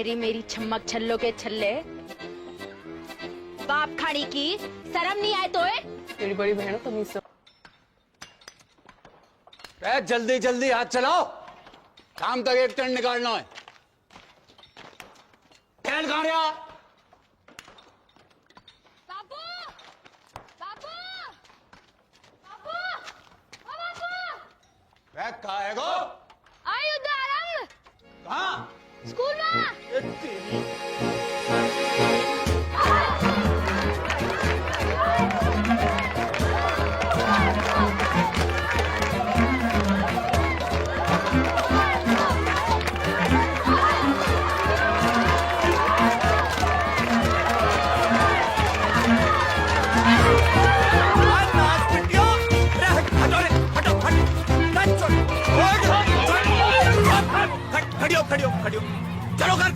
अरे मेरी छम्मक छल्लो के छल्ले, बाप खाड़ी की शर्म नहीं आए तो तेरी बड़ी बहन हो तमीज से। जल्दी जल्दी हाथ चलाओ, शाम तक एक टन निकालना है। खेल कहाँ रहा? बाबू, बाबू, बाबू, ओ बाबू। बैग कहाँ है गो? आई उदाहरण। कहाँ? स्कूल में। खड़ियो, चलो कर।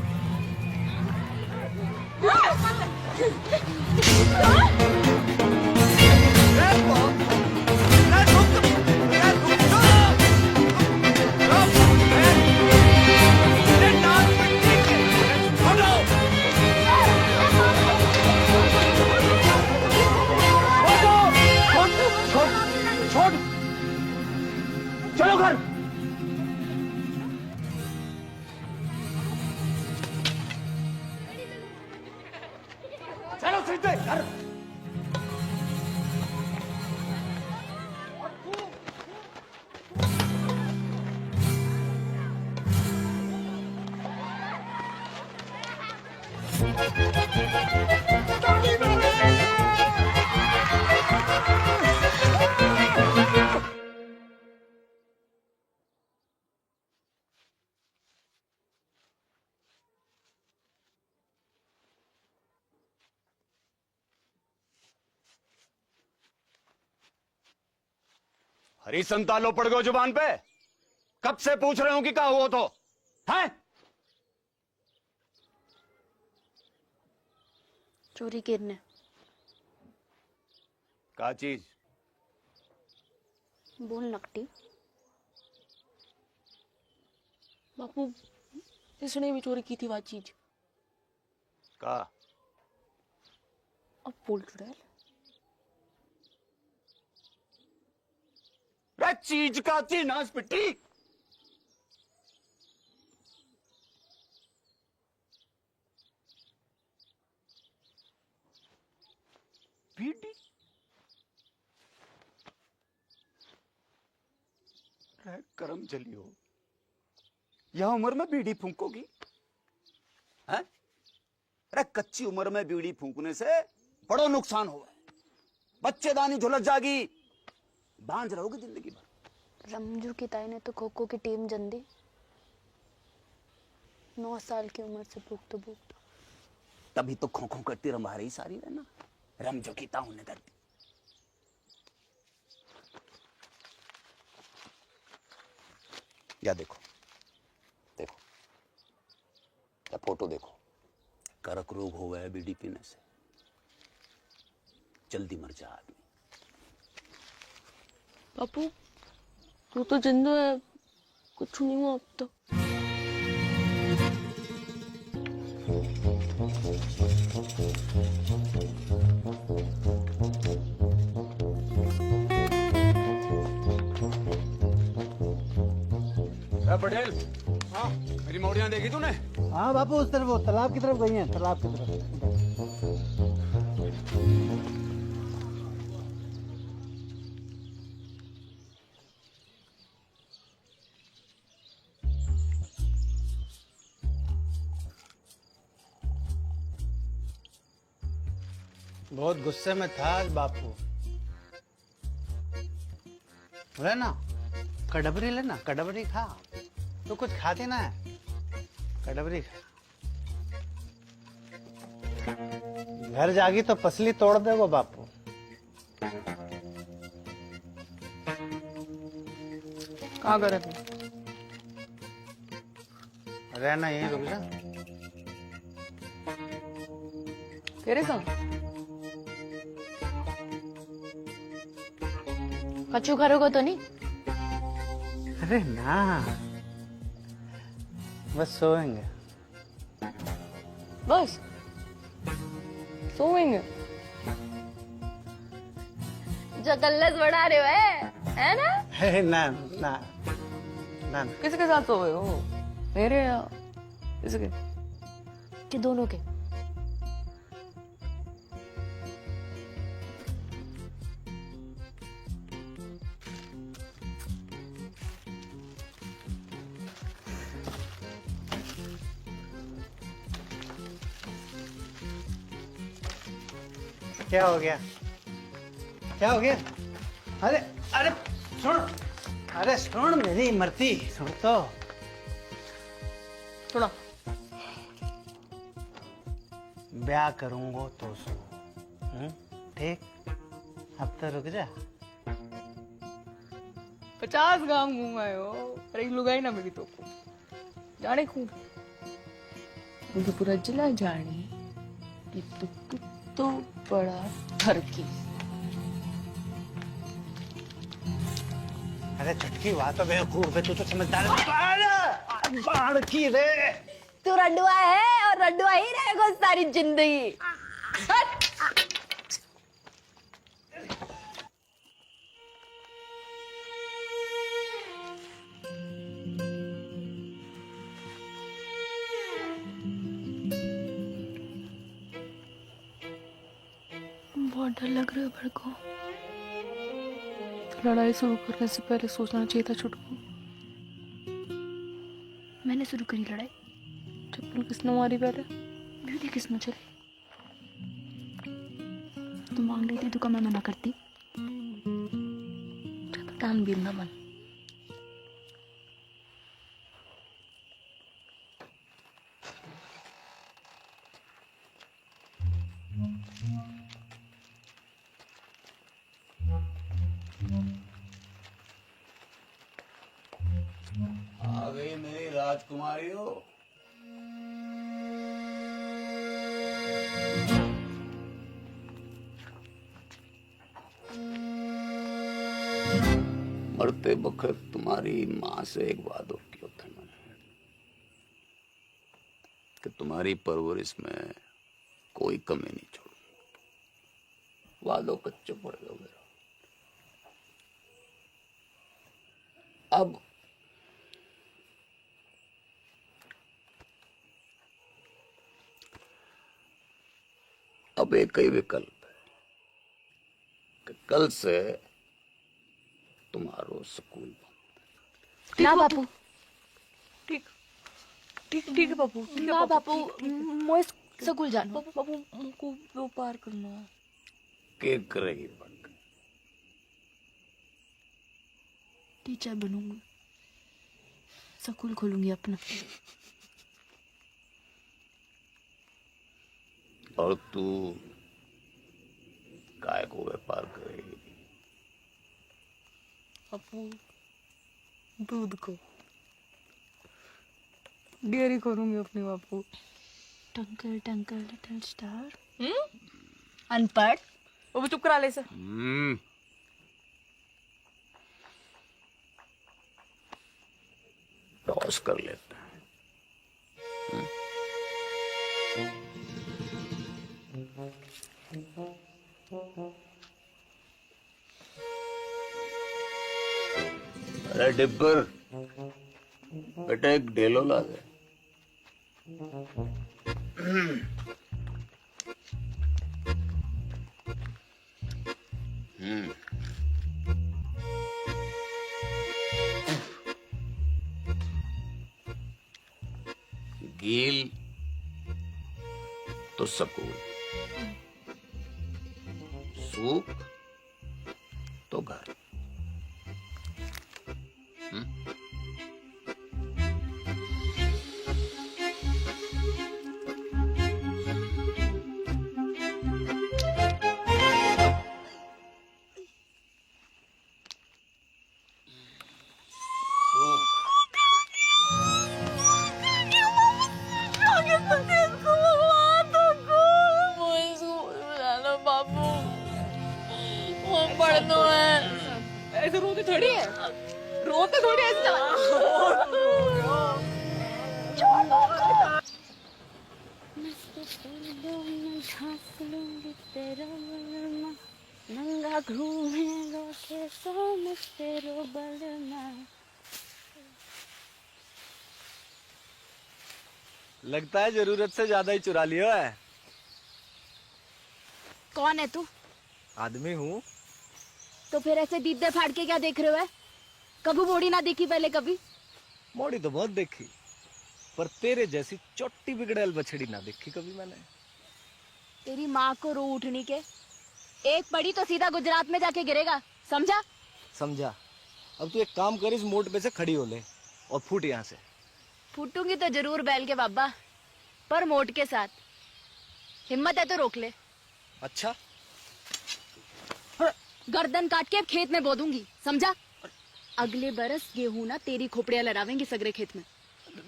चलो घर। चलो सीधे घर। हरी संतालो पड़ गए जुबान पे। कब से पूछ रहे हो कि क्या हुआ तो है? चोरी करने क्या चीज? बोल नकटी। बापू इसने भी चोरी की थी वह चीज। का? अब बोल चुड़ैल। चीज का थी नास पिट्टी। बीड़ी करम चली हो, यह उम्र में बीड़ी फूंकोगी? है? अरे कच्ची उम्र में बीड़ी फूंकने से बड़ो नुकसान हुआ है। बच्चेदानी झुलस जागी, बांझ रहोगे जिंदगी भर। रमजू की ताई ने तो खो खो की टीम जन दी। 9 साल की उम्र से भूखतो भूखतो। तभी तो खो खो करती रंभा रही सारी रहना। रमजो की ताऊ ने कर दी। या देखो देखो, या फोटो देखो। कर्क रोग हो गया बीड़ी पीने से, जल्दी मर जा आदमी। बापू तू तो जिंदा है, कुछ नहीं हुआ अब तो। पटेल, हाँ मेरी मौड़ियां देखी तूने? हाँ बापू, उस तरफ, वो तालाब की तरफ गई हैं, तालाब की तरफ। बहुत गुस्से में था आज बापू। लेना कड़बरी, लेना कड़बरी खा। तो कुछ खाती ना है, कड़बरी खा। घर जागी तो पसली तोड़ दे वो बापू। कहाँ करे थे? रहना यहीं, रुक जा। तेरे संग? कच्चू करोगे तो नहीं? अरे ना, बस सोएंगे। बस सोएंगे। जो कल्लस बढ़ा रहे हो है ना? है ना ना ना। किसके साथ सोए हो, मेरे या इसके? कि दोनों के? क्या हो गया? क्या हो गया? अरे अरे सुन, अरे सुन मेरी मरती, सुन तो। सुना। ब्याह करूंगा तो सो, ठीक? अब तो रुक जा। 50 गांव घूम आए हो, पर एक लुगाई ना मिली तो को जाने खूब मुझे पूरा जिला जाने कि तू कितो बड़ा ठरकी। अरे चटकी बात तो बेवकूफ है, तू तो समझदार है। बाढ़ की रे। तू रंडुआ है और रंडुआ ही रहेगा सारी जिंदगी। बहुत डर लग रहा है मेरे को। लड़ाई शुरू करने से पहले सोचना चाहिए था छुटकू। मैंने शुरू करी लड़ाई? चप्पल किसने मारी पहले? ब्यूटी किसने चली? तू मांग रही थी तो मैं मना करती? टान भी ना मन। आ गई मेरी राजकुमारी हो। मरते वक्त तुम्हारी माँ से एक वादा किया था मैंने कि तुम्हारी परवरिश में कोई कमी नहीं छोड़ूंगा। वादों कच्चे पड़ेगा मेरा। अब एक ही विकल्प है कि कल से तुम्हारो स्कूल बंद। ना बापू, ठीक ठीक ठीक है बापू। ठीक है ना बापू, मैं स्कूल जाना। बापू बापू मुझको व्यापार करना है। के करेगी बंद? टीचर बनूंगी, स्कूल खोलूंगी अपना। और तू काय को व्यापार करेगी? बापू दूध को डेयरी करूंगी अपने बापू। टंकल टंकल लिटिल स्टार। अनपढ़। बापू चुप करा ले से। टॉस कर लेते हैं। अरे डिब्बर, बेटा एक डेलो ला दे। गील तो सकूल, सूख तो घर। ऐसे रोते थोड़ी है, रोते थोड़ी ऐसे चला। ढांस लूंगी तेरा बलमा, नंगा घूमेगा कैसों में तेरो बलमा। लगता है जरूरत से ज्यादा ही चुरा लिया है। कौन है तू? आदमी हूँ। तो फिर ऐसे दीदे फाड़ के क्या देख रहे हो? कभी मोड़ी ना देखी पहले कभी? मोड़ी तो बहुत देखी, पर तेरे जैसी चोटी बिगड़ैल बछड़ी ना देखी कभी मैंने। तेरी माँ को रो उठनी के, एक पड़ी तो सीधा गुजरात में जाके गिरेगा, समझा? समझा। अब तू एक काम कर, इस मोड़ पे से खड़ी हो ले और फूट यहाँ से। फूटूंगी तो जरूर बैल के बाबा, पर मोट के साथ। हिम्मत है तो रोक ले। अच्छा, गर्दन काट के खेत में बो दूंगी, समझा? अगले बरस गेहूं ना तेरी खोपड़ियां लड़ावेंगी सगरे खेत में।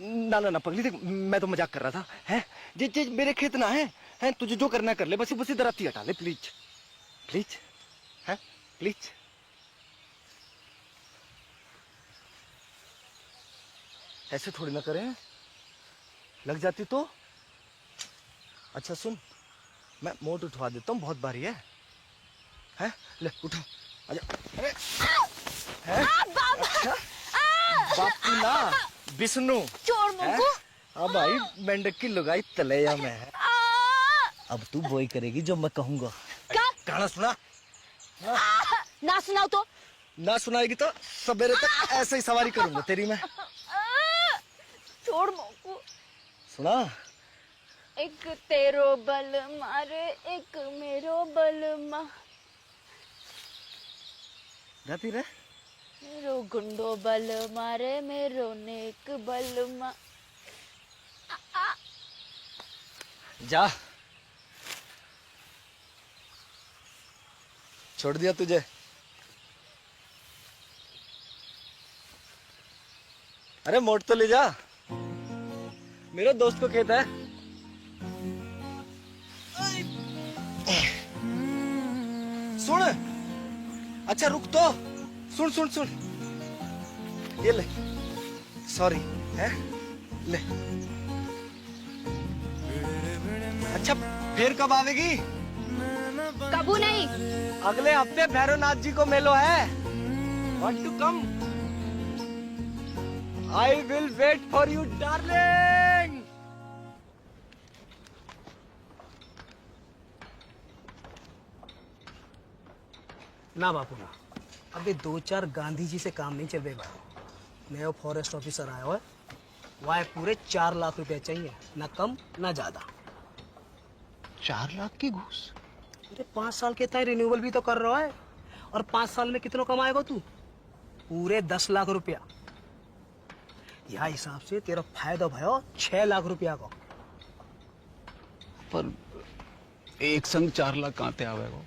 ना ना ना पगली, देख मैं तो मजाक कर रहा था। हैं जे मेरे खेत ना है तुझे जो करना कर ले, बस बस इधर आती हटा ले प्लीज प्लीज, हैं प्लीज। ऐसे थोड़ी ना करें, लग जाती तो। अच्छा सुन, मैं मोट उठवा देता हूँ, बहुत भारी है। हैं ले उठा, आजा। अरे हैं? अच्छा बापू ना विष्णु चोर मुंगू। हाँ भाई, मेंढक की लुगाई तलैया में है। अब तू वही करेगी जो मैं कहूँगा। क्या? गाना सुना। ना सुनाओ तो? ना सुनाएगी तो सवेरे तक ऐसे ही सवारी करूंगा तेरी मैं। छोड़ मुंगू। सुना। एक तेरो बल मारे, एक मेरो बल मा। जाती रहे। मेरो गुंडो बल मारे, मेरो नेक बल मा। जा, छोड़ दिया तुझे। अरे मोट तो ले जा, मेरे दोस्त को खेत है। सुन, अच्छा रुक तो, सुन सुन सुन, ये ले, सॉरी है, ले। अच्छा फिर कब आवेगी? कबू नहीं। अगले हफ्ते भैरवनाथ जी को मेलो है। Want to come? I will wait for you, darling. ना बापू ना, अभी 2-4 गांधी जी से काम नहीं चल रहा। नया फॉरेस्ट ऑफिसर आया हुआ है, वह पूरे 4 लाख रुपए चाहिए, ना कम ना ज्यादा। 4 लाख की घूस? अरे 5 साल के तय रिन्यूअल भी तो कर रहा है, और 5 साल में कितना कमाएगा तू? पूरे 10 लाख रुपया। यह हिसाब से तेरा फायदा भयो 6 लाख रुपया का। पर एक संग 4 लाख कहाँ ते आवेगा?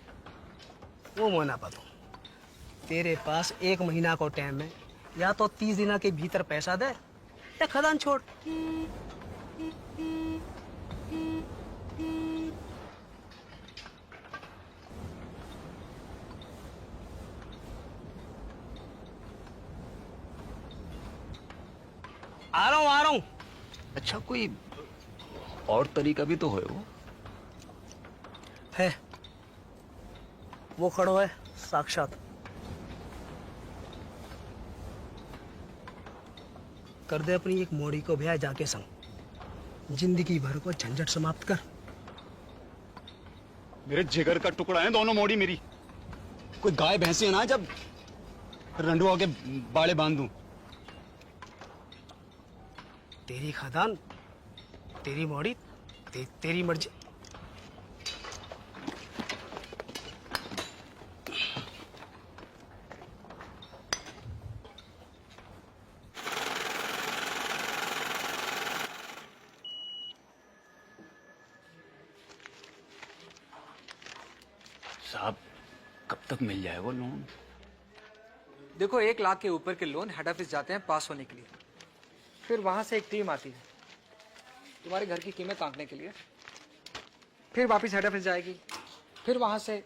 वो मोना पतो, तेरे पास 1 महीना को टाइम है, या तो 30 दिन के भीतर पैसा दे या खदान छोड़। आ रहा हूँ। अच्छा कोई और तरीका भी तो है वो? है, वो खड़ो है साक्षात। कर दे अपनी एक मोड़ी को ब्याह जाके संग, जिंदगी भर को झंझट समाप्त कर। मेरे जिगर का टुकड़ा है दोनों मोड़ी मेरी। कोई गाय भैंसी है ना जब रंडुआ के बाड़े बांध दूं। तेरी खदान, तेरी मोड़ी, तेरी मर्जी। साहब कब तक मिल जाए वो लोन? देखो 1 लाख के ऊपर के लोन हेड ऑफिस जाते हैं पास होने के लिए, फिर वहां से एक टीम आती है तुम्हारे घर की कीमत आंकने के लिए, फिर वापस हेड ऑफिस जाएगी, फिर वहां से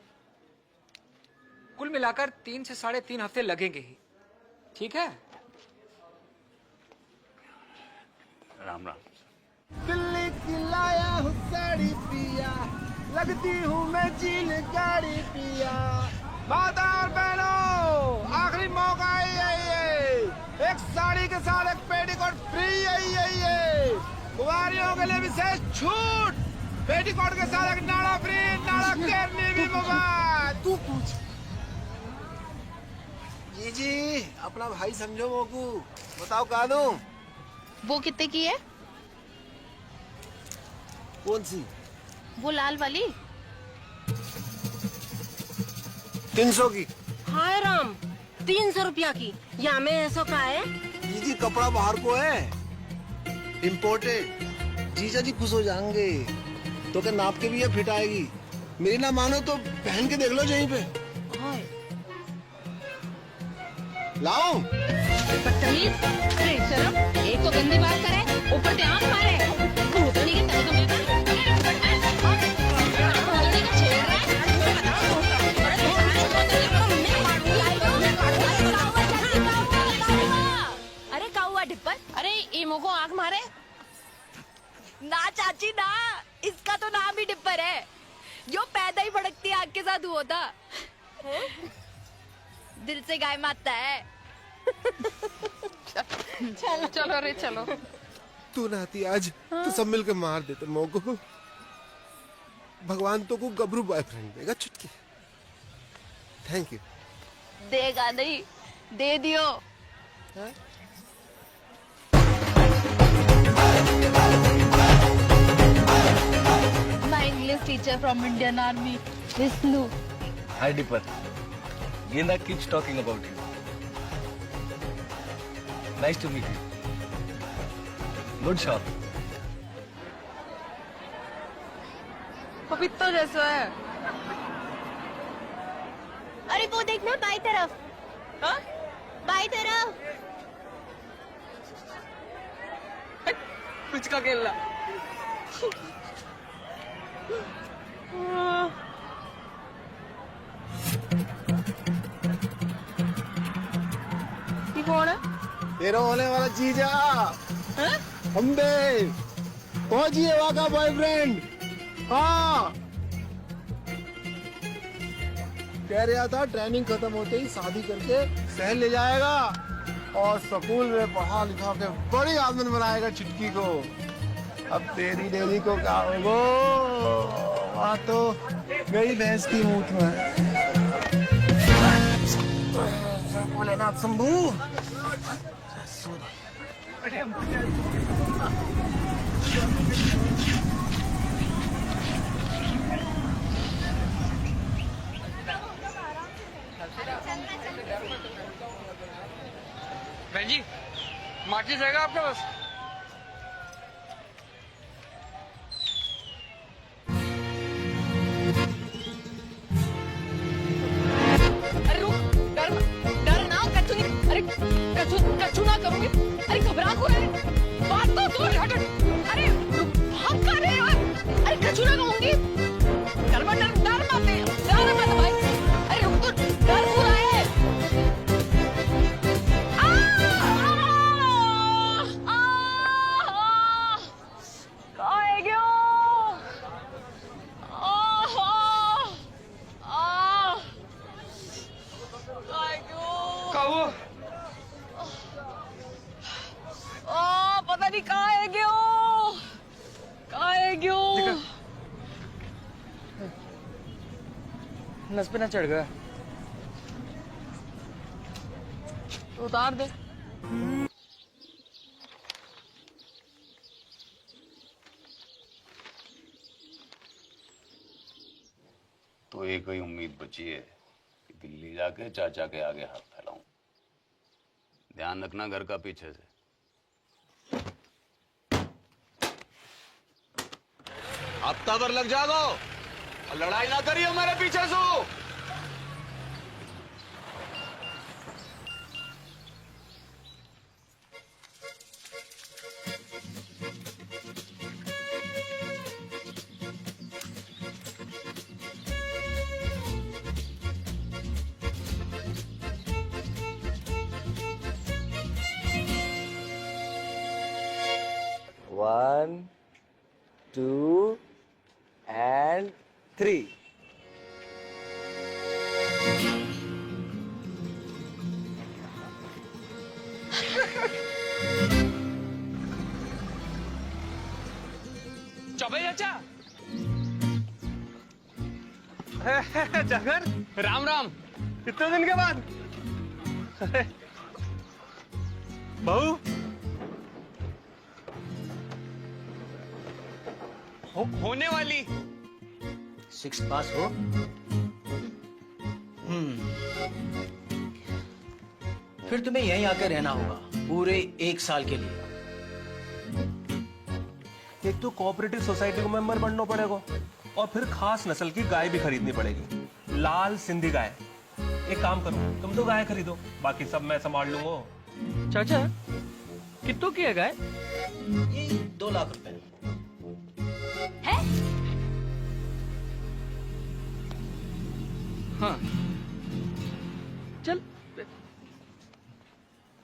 कुल मिलाकर 3 से 3.5 हफ्ते लगेंगे ही। ठीक है? राम राम। दिल्ली की लाया हूँ साड़ी पिया, लगती हूँ मैं जीन गाड़ी पिया। माता और बहनों, आखिरी मौका है ये, एक साड़ी के साथ एक पेटीकोट फ्री है। कुंवारियों के लिए विशेष छूट, पेटीकोट के साथ एक नाड़ा फ्री, नाड़ा केरनी भी मुफ्त। तू पूछ। जी अपना भाई समझो मोकू, बताओ कहा दूं? वो कितने की है? कौन सी? वो लाल वाली। 300 की। हाय राम, 300 रुपया की। या में ऐसा का है? जी कपड़ा बाहर को है, इम्पोर्टेड। जीजा जी खुश हो जाएंगे, तो क्या नाप के भी ये फिट आएगी। मेरी ना मानो तो पहन के देख लो यहीं पे। हाय लाओ। बदतमीज, अरे शर्म, एक तो गंदी बात करे, ऊपर से आंख मारे। भूतनी के तले तो मैं अरे काउआ डिप्पर, अरे ईमो को आंख मारे। ना चाची ना, इसका तो नाम ही डिप्पर है। जो पैदा ही भड़कती आग के साथ हुआ था। दिल से गाय मारता है। चलो रे चलो। तू नाती आज तो सब मिलकर मार देते मोको। भगवान तो को गबरू बॉयफ्रेंड देगा चुटकी। Thank you. देगा नहीं, दे दियो। My English teacher from Indian Army, Vishnu. Hi Dipper. Genda keeps talking about you. Nice to meet you. Good shot. पपीता जैसा है। अरे वो देखना बाई तरफ। हाँ? बाई तरफ। पिचका खेलना। ये कौन है? तेरा होने वाला जीजा अम्बे, पहुंचिए वहां का बॉयफ्रेंड। हाँ कह रहा था ट्रेनिंग खत्म होते ही शादी करके शहर ले जाएगा और स्कूल में पढ़ा लिखा के बड़ी आमदन बनाएगा चुटकी को। अब तेरी डेली को क्या होगा? वहाँ तो मेरी भैंस की मूठ में। भोलेनाथ शंभू। बहन जी, माचिस रहेगा आपके पास? अरे रुक, डर ना, कच्चू नहीं, अरे कच्चू ना करूंगी। अरे घबरा क्यों है? बात तो दूर हट। अरे रुक, भाग कहाँ रहे हो? अरे कच्चू ना कहूंगी। डर मत भाई। अरे रुक तो, डर क्यों रहा है? पता नहीं कहाँ है क्यों। नस पे ना चढ़ गया। तो उतार दे। तो एक ही उम्मीद बची है कि दिल्ली जाके चाचा के आगे हाथ फैलाऊं। ध्यान रखना घर का पीछे से। हफ्ता भर लग जागो और लड़ाई ना करियो मेरे पीछे से। 2 and 3. चौबे चाचा जगन राम राम कितने दिन के बाद बहू होने वाली 6 पास हो। फिर तुम्हें यहीं आकर रहना होगा पूरे 1 साल के लिए। एक तो कोऑपरेटिव सोसाइटी को मेंबर बनना पड़ेगा और फिर खास नस्ल की गाय भी खरीदनी पड़ेगी, लाल सिंधी गाय। एक काम करो, तुम तो गाय खरीदो, बाकी सब मैं संभाल लूंगा। चाचा कितनों की है गाय? ये 2 लाख रुपए। है? हाँ चल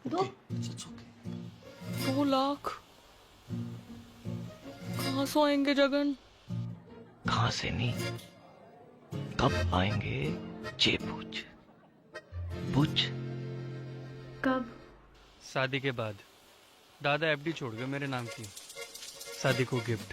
2 लाख कहाँ से आएंगे जगन? कहां से नहीं, कब आएंगे ये पूछ। पूछ कब? शादी के बाद दादा एफडी छोड़ गए मेरे नाम की, शादी को gift.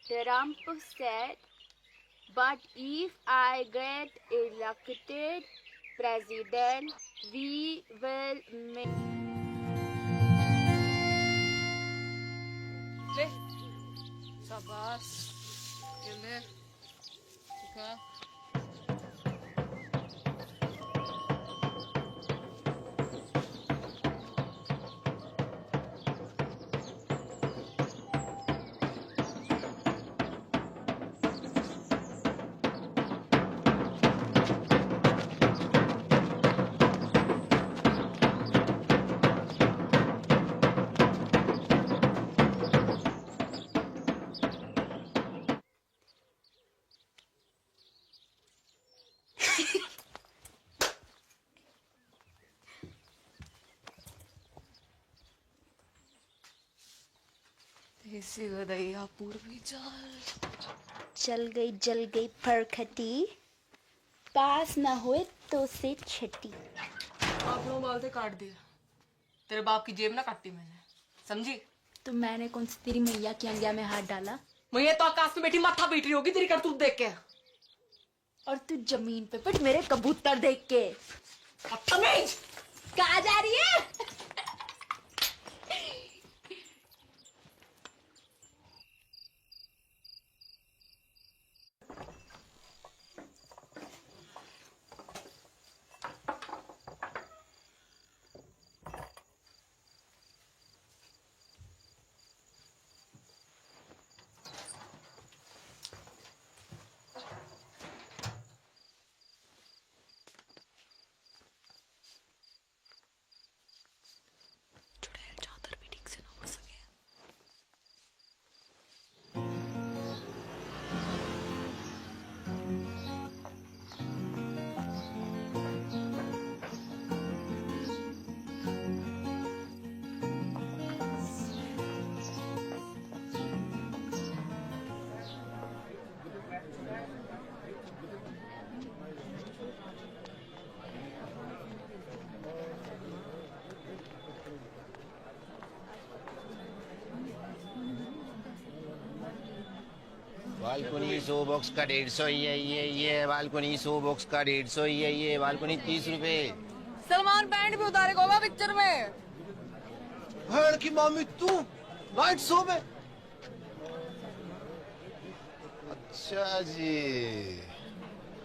The Rampu said, but if I get elected president, we will make... ले शाबाश, ये ले ठीक है। देसी गदैया पूर्वी चल गई फरखटी, पास ना हुए तो से छठी। आप लोग बाल से काट दिया, तेरे बाप की जेब ना काटी मैंने, समझी? तो मैंने कौन सी तेरी मैया की अंगिया में हाथ डाला? मैं तो आकाश में बैठी माथा पीट रही होगी तेरी करतूत देख के। और तू जमीन पे पिट मेरे कबूतर देख के। तमीज कहाँ जा रही है? बालकोनी 100 बॉक्स का 150 ये बालकोनी 100 बॉक्स का 150 ये बालकोनी 30 रुपए। सलमान बैंड भी उतारेगा होगा पिक्चर में। भैड़ की मामी तू नाइट शो में? अच्छा जी,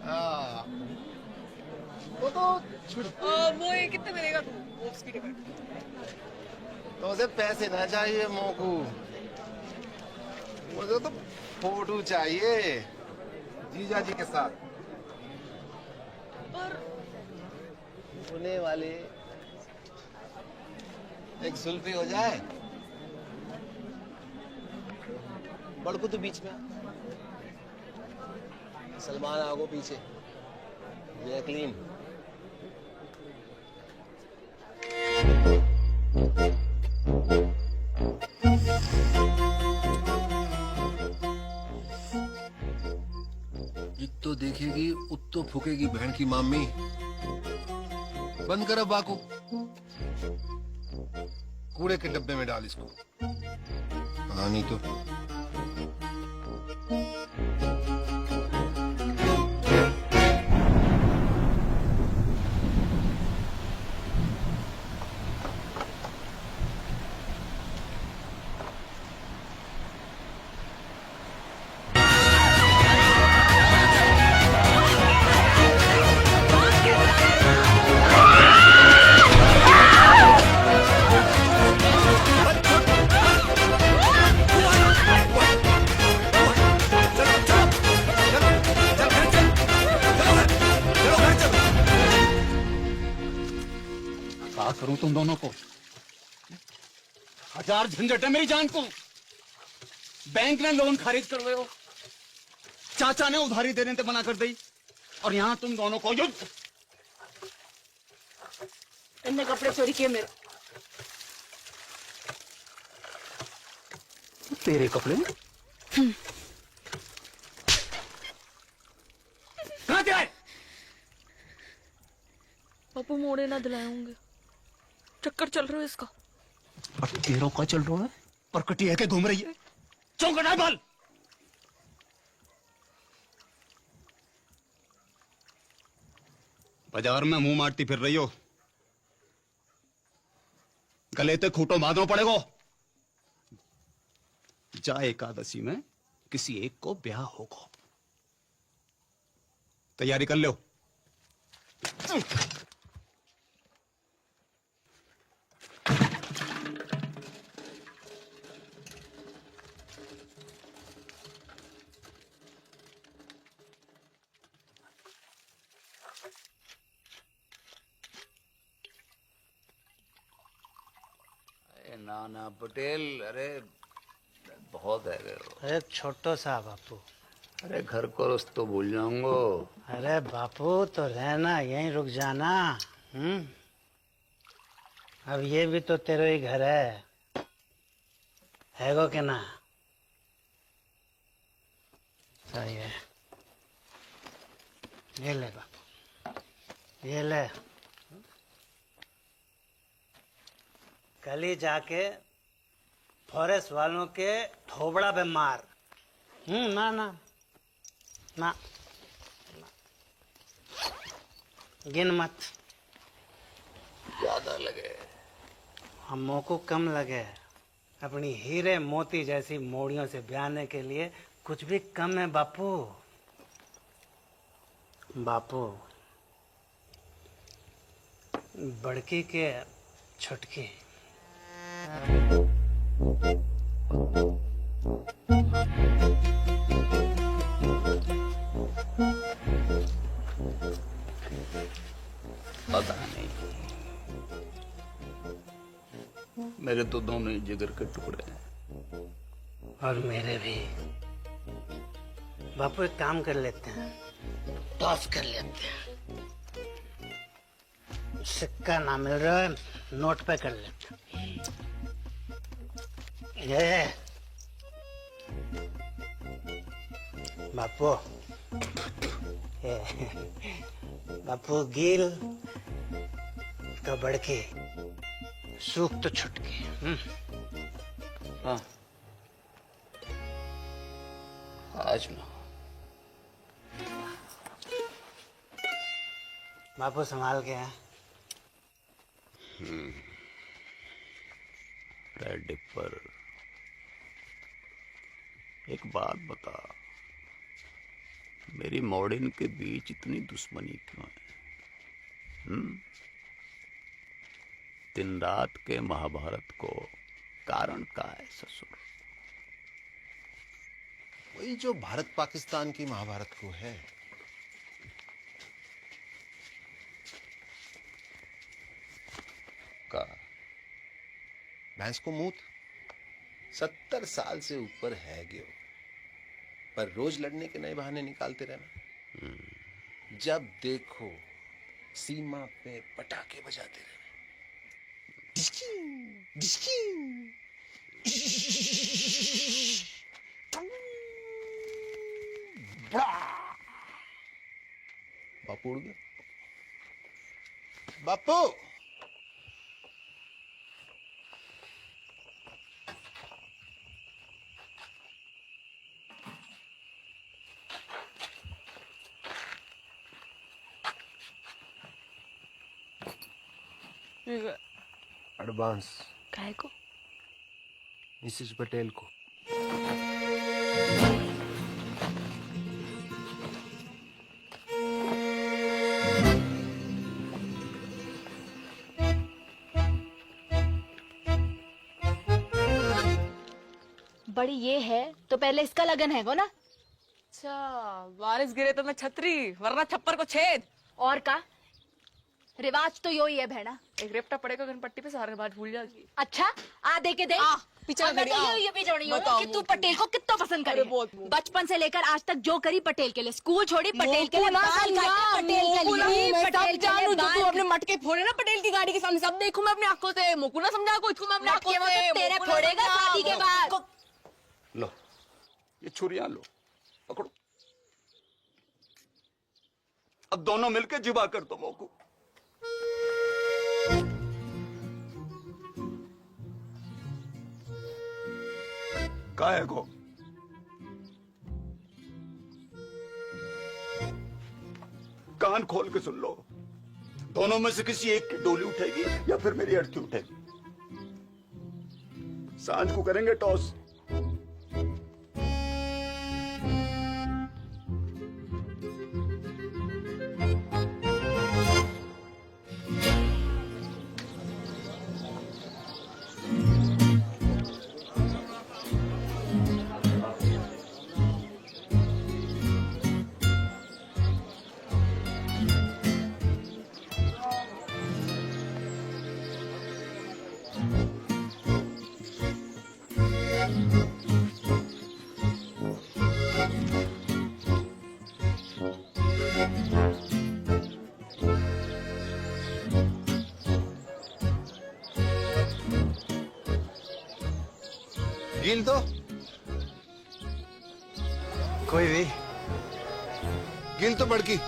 हाँ वो तो वो ये कितने मिलेगा तू बॉक्स की टिकट? तो उसे पैसे ना चाहिए मोकू, मुझे तो फोटो चाहिए जीजा जी के साथ। होने वाले एक जुल्फी हो जाए, बड़कू तो बीच में, सलमान आगो पीछे, जैकलीन। जित्तो देखेगी उत्तो फूकेगी बहन की मामी। बंद करो बाकू, कूड़े के डब्बे में डाल इसको। हाँ नहीं तो क्या करूं तुम दोनों को? हजार झंझट है मेरी जान को। बैंक ने लोन खारिज करवाए हो, चाचा ने उधारी देने से मना कर दी, और यहां तुम दोनों को युद्ध। इनने कपड़े चोरी किए मेरे। तेरे कपड़े कहां से आए? बापू मोड़े ना दिलाए होंगे, चक्कर चल रहा है इसका। तेरों का चल रहा है और कटिया के घूम रही है। चौंकट है बाल। बाजार में मुंह मारती फिर रही हो, गले ते खूंटो बांधना पड़ेगा। जा एकादशी में किसी एक को ब्याह होगा, तैयारी कर लो। नाना पटेल, अरे बहुत है गए हो। अरे छोटो सा बापू। अरे घर को तो भूल जाऊंगा। अरे बापू तो रहना, यहीं रुक जाना। अब ये भी तो तेरा ही घर है गो के ना? सही है, ये ले बापू, ये ले। कल ही जाके फॉरेस्ट वालों के थोबड़ा पे मार। ना ना ना, गिन मत, ज्यादा लगे। हमों को कम लगे। अपनी हीरे मोती जैसी मोड़ियों से ब्याहने के लिए कुछ भी कम है बापू। बापू बड़की के छुटकी। पता नहीं, मेरे तो दोनों ही जिगर के टुकड़े हैं। और मेरे भी। बापू एक काम कर लेते हैं, टॉस कर लेते हैं। सिक्का ना मिल रहा है, नोट पे कर लेते हैं। ये बापू, ये बापू गिल का बड़के, सूख तो छुटके। हाँ, आज ना। बापू संभाल के हैं। रेड डिपर, एक बात बता, मेरी मॉडर्न के बीच इतनी दुश्मनी क्यों है? दिन रात के महाभारत को कारण का है ससुर? वही जो भारत पाकिस्तान की महाभारत को है। का भैंस को मूत 70 साल से ऊपर है ग्यो, पर रोज लड़ने के नए बहाने निकालते रहना। जब देखो सीमा पे पटाखे बजाते रहना। डिस्की, डिस्की। बापू उड़ गया। बापू एडवांस काय को? मिसेस पटेल को। बड़ी ये है तो पहले इसका लगन है को ना। अच्छा, बारिश गिरे तो मैं छतरी, वरना छप्पर को छेद। और का रिवाज तो यो ही है बहना। एक रेपटा पड़ेगा गनपट्टी पे, सारे रिवाज भूल जाएगी। अच्छा आ दे के दे। पीछे और मैं तो ये भी जोड़ी हूँ कि तू पटेल को कितना पसंद करे। बचपन से लेकर आज तक जो करी पटेल के लिए, स्कूल छोड़ी पटेल के लिए, बाल काटे पटेल के लिए, पटेल के लिए तू अपने मटके फोड़े ना पटेल की गाड़ी के सामने, सब देखूं मैं अपनी आंखों से। मोकू ना समझा को, इसको मैं अपनी आंखों से। तेरे फोड़ेगा शादी के बाद। लो ये छुरियां लो, पकड़ो। अब दोनों मिलके जिबा कर दो मोकू। काहे को कान खोल के सुन लो, दोनों में से किसी एक की डोली उठेगी या फिर मेरी अर्थी उठेगी। सांझ को करेंगे टॉस। गिल तो कोई भी गिल तो बड़की।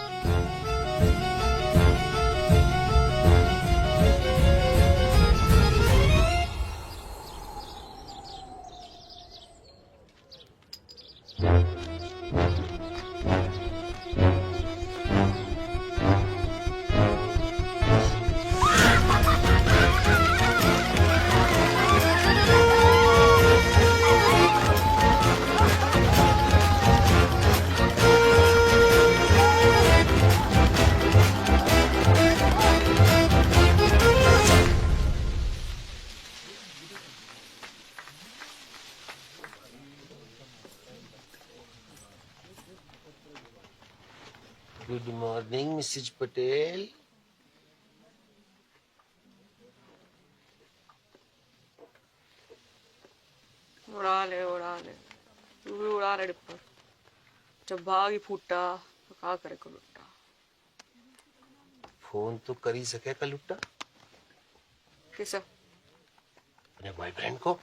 Good morning Mrs Patel. उड़ा ले तू भी उड़ा ले डिप्पर। जब भाग ही फूटा तो क्या करे को लुट्टा। फोन तो कर ही सके का लुट्टा किसे? अपने बॉयफ्रेंड को।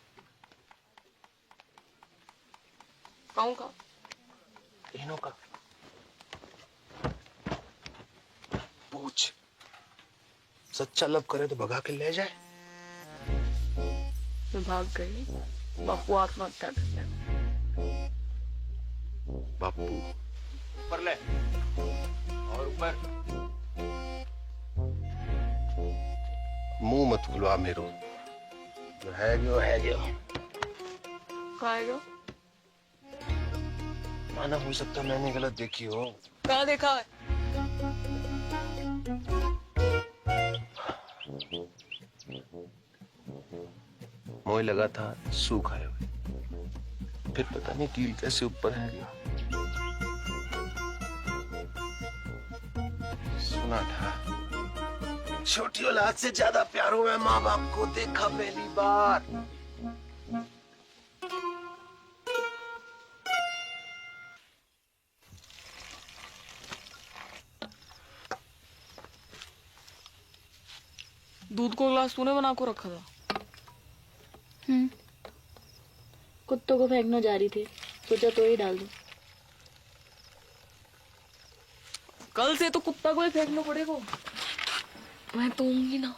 कहूँ का? तीनों का पूछ। सच्चा लव करे तो भगा के ले जाए। मैं भाग गई, बापू आत्महत्या कर लिया। बापू ऊपर ले और ऊपर। मुंह मत खुलवा मेरो। जो है जो है जो। कहाँ है जो? माना हो सकता मैंने गलत देखी हो। कहाँ देखा है? मोह लगा था सूख आए हुए। फिर पता नहीं कील कैसे ऊपर है गया। सुना था छोटी औलाद से ज्यादा प्यार हुआ माँ बाप को देखा पहली बार। दूध को गिलास तूने बना को रखा था? कुत्तों को फेंकना जा रही थी, सोचा तो ही डाल दूं। कल से तो कुत्ता को ही फेंकना पड़ेगा। मैं तो होंगी ना।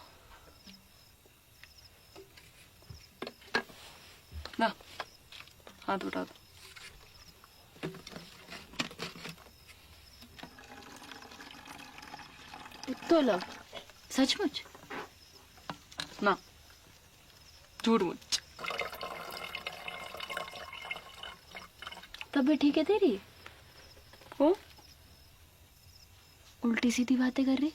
ना हाथ उठा दो। तो लो, सचमुच ना झूठ मुझ। तब भी ठीक है तेरी? हो उल्टी सीधी बातें कर रही।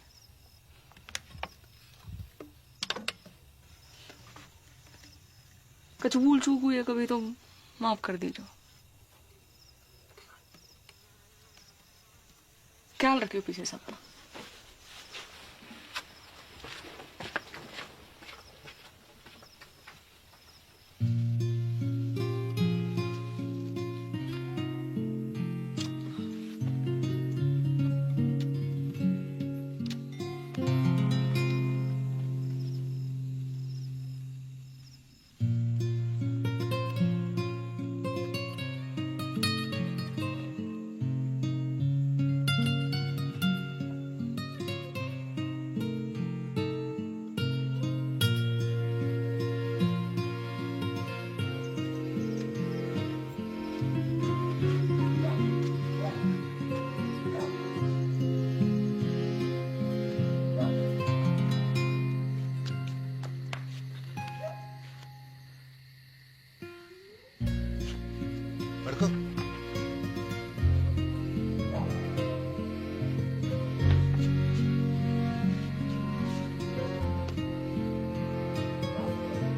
कुछ भूल चूक हुई है कभी तो माफ कर दीजिए। ख्याल रखियो पीछे सबका।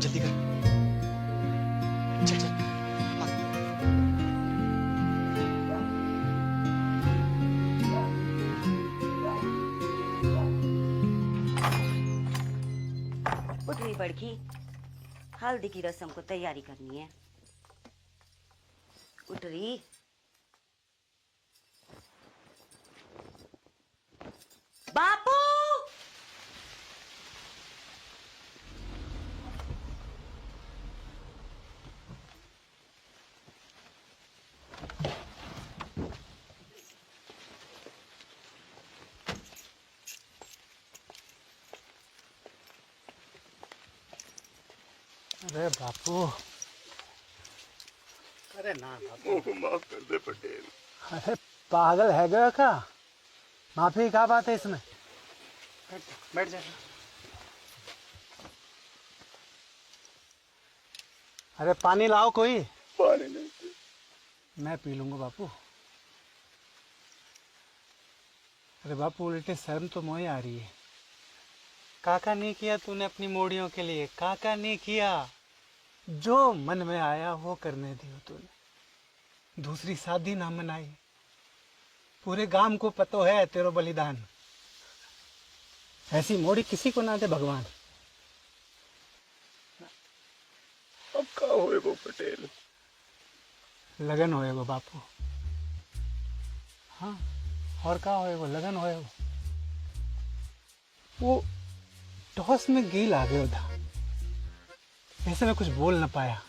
जल्दी कर। चल चल। उठ रही बड़की, हल्दी की रस्म को तैयारी करनी है। उठ रही। बापू अरे बापू, अरे ना बापू, माफ कर दे पटेल। अरे पागल है गया क्या? माफी क्या बात है इसमें? बैठ जा। अरे पानी लाओ कोई। पानी नहीं, मैं पी लूंगा बापू। अरे बापू उल्टे शर्म तो मोही आ रही है। काका नहीं किया तूने अपनी मोड़ियों के लिए, काका नहीं किया। जो मन में आया वो करने दियो तूने। दूसरी शादी ना मनाई। पूरे गांव को पतो है तेरो बलिदान। ऐसी मोड़ी किसी को ना दे भगवान। अब क्या होएगो पटेल? लगन होएगो बापू। हाँ, और क्या होएगो? लगन होएगो। वो टॉस में गेल आ गया था, ऐसे में कुछ बोल न पाया,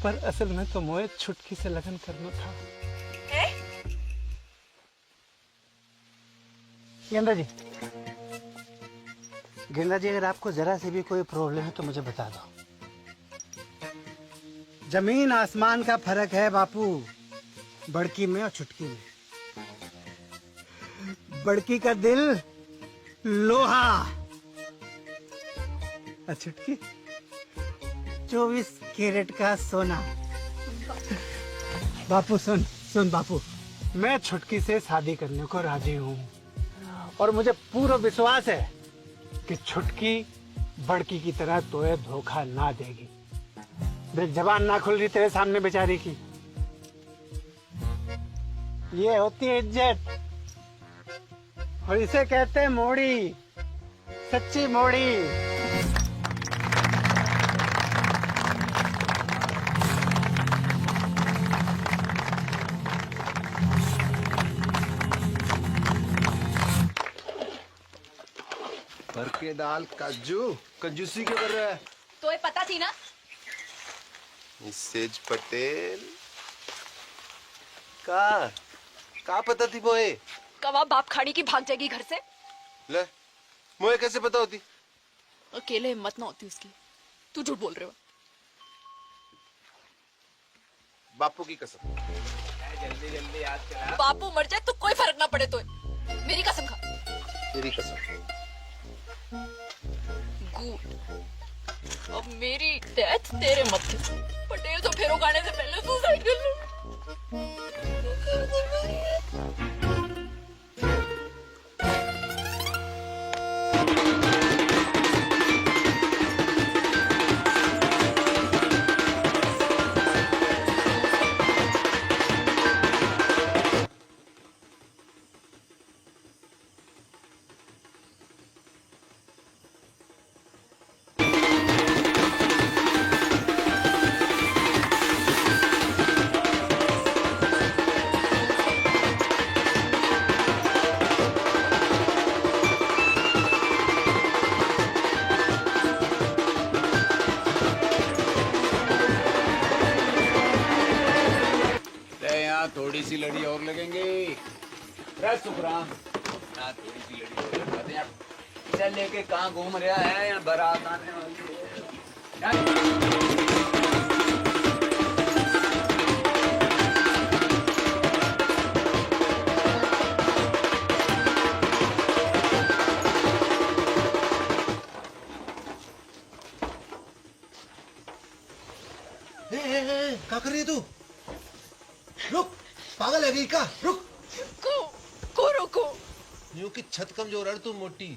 पर असल में तो मोए छुटकी से लगन करना था। गेंदा जी, गेंदा जी, अगर आपको जरा से भी कोई प्रॉब्लम है तो मुझे बता दो। जमीन आसमान का फर्क है बापू, बड़की में और छुटकी में। बड़की का दिल लोहा और छुटकी 24 कैरेट का सोना। बापू सुन सुन बापू, मैं छुटकी से शादी करने को राजी हूँ और मुझे पूरा विश्वास है कि छुटकी बड़की की तरह तोए धोखा ना देगी। देख जबान ना खुल रही तेरे सामने बेचारी की। ये होती है इज्जत और इसे कहते हैं मोड़ी, सच्ची मोड़ी। भर के दाल काजू कंजूसी क्यों कर रहा है? तो ये पता थी ना। मिसेज पटेल का पता थी मोए? कवा बाप खाड़ी की भाग जाएगी घर से। ले मोए कैसे पता होती? अकेले हिम्मत ना होती उसकी। तू झूठ बोल रहे हो। बापू की कसम। जल्दी जल्दी याद करा। बापू मर जाए तो कोई फर्क ना पड़े तो मेरी कसम खा। तेरी कसम। गुड। अब मेरी डेथ तेरे मत। पटेल तो फेरो गाने से पहले सुसाइड कर लो। थोड़ी सी लड़ी और लगेंगे। सुखराम थोड़ी सी लड़ी और लगाते हैं। चल लेके कहाँ घूम रहा है? यहाँ बारात आने वाली है। क्या कर रही है तू? रुक, पागल है क्या? रुक। को रुको। यूं की छत कमजोर है तू, मोटी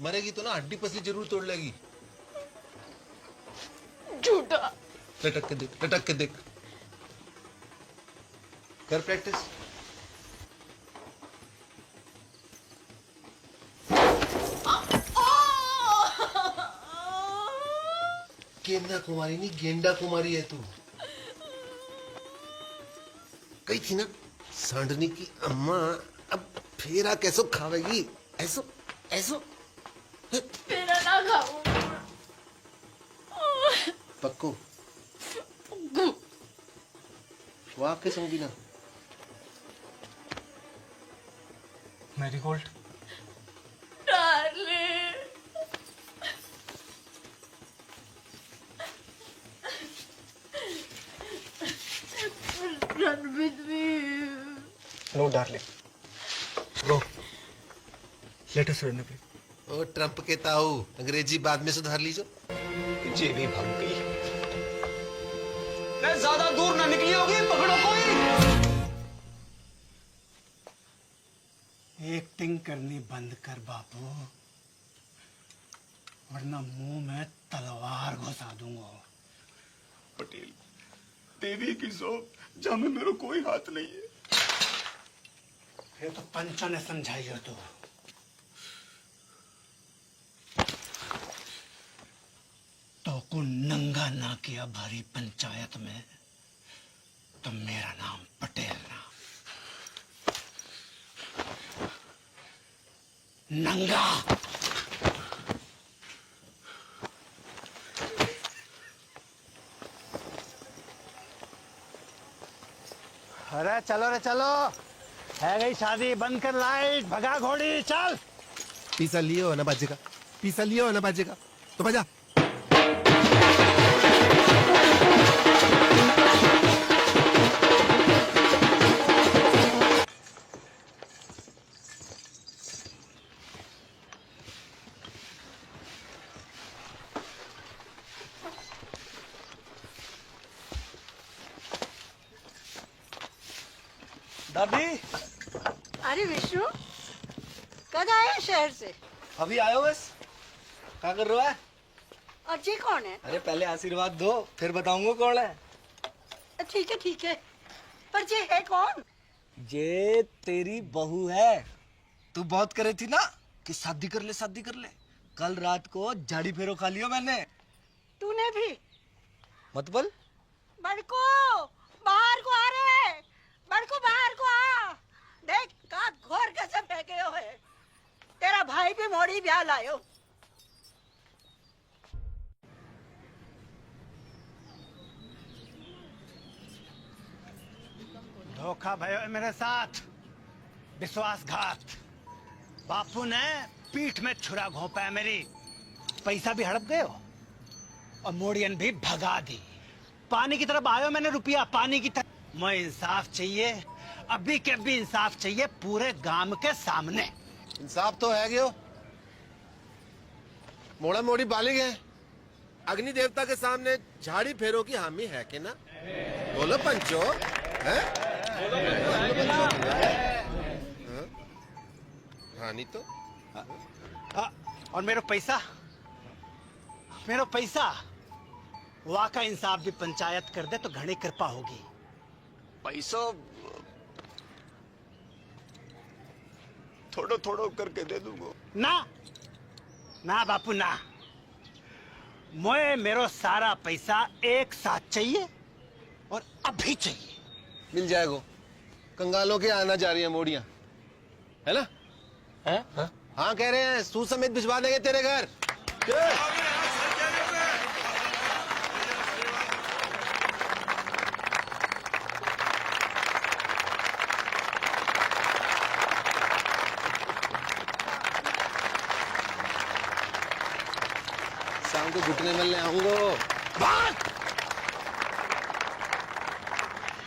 मरेगी तो ना हड्डी पसली जरूर तोड़ लेगी। झूठा। लटक के देख, लटक के देख। कर प्रैक्टिस। गेंदा कुमारी नहीं, गेंडा कुमारी है तू। कही थी ना सांडनी की अम्मा, अब फेरा कैसो खावेगी? ऐसो ऐसो फेरा ना खाऊं। पक्को वाह के संगी ना। Marigold darling. Run with me. No darling, no let us run away. ओ ट्रंप के ताऊ, अंग्रेजी बाद में सुधार लीजो। जेबी भाग गई। ज्यादा दूर ना निकली होगी, पकड़ो कोई। एक्टिंग करनी बंद कर बापू, वरना मुंह में तलवार घुसा दूंगा। पटेल देवी की सौ जहाँ में मेरा कोई हाथ नहीं है। ये तो पंचा ने समझाई है तो। को नंगा ना किया भारी पंचायत में तो मेरा नाम पटेल ना। नंगा। अरे चलो रे चलो, है गई शादी, बंद कर लाइट, भगा घोड़ी, चल। पीसा लियो ना बाजेगा, पीसा लियो ना बाजेगा तो बजा। दादी। अरे विष्णु, कब आए शहर से? अभी आयो बस। क्या कर रहा है? और ये कौन है? अरे पहले आशीर्वाद दो, फिर बताऊंगा कौन है। ठीक है। पर ये है कौन? ये तेरी बहू है। तू बहुत करे थी ना कि शादी कर ले। कल रात को झाड़ी फेरो खा लियो मैंने। तूने भी? मतलब? बड़को बाहर को आ रहे। बड़को बाहर को आ। देख का घोर कैसे फेंके हो है। तेरा भाई भी मोड़ी ब्याह लायो। धोखा भयो मेरे साथ, विश्वासघात। बापू ने पीठ में छुरा घोंपा है मेरी। पैसा भी हड़प गए हो और मोड़ियन भी भगा दी। पानी की तरफ आयो मैंने रुपया, पानी की तरफ। मैं इंसाफ चाहिए, अभी के अभी इंसाफ चाहिए पूरे गांव के सामने। इंसाफ तो है गयो, मोड़ा मोड़ी बालिग है। अग्नि देवता के सामने झाड़ी फेरो की हामी है कि ना? बोलो पंचो, हैं? हाँ नहीं तो? और मेरा पैसा वाका इंसाफ भी पंचायत कर दे तो घनी कृपा होगी। पैसो थोड़ो थोड़ो करके दे दूंगा। ना बापू ना, मुझे मेरो सारा पैसा एक साथ चाहिए और अभी चाहिए। मिल जाएगा। कंगालों के आना जा रही है मोड़ियां, है ना? हाँ कह रहे हैं, सूद समेत भिजवा देंगे तेरे घर। शाम को घुटने मिलने आऊंगा।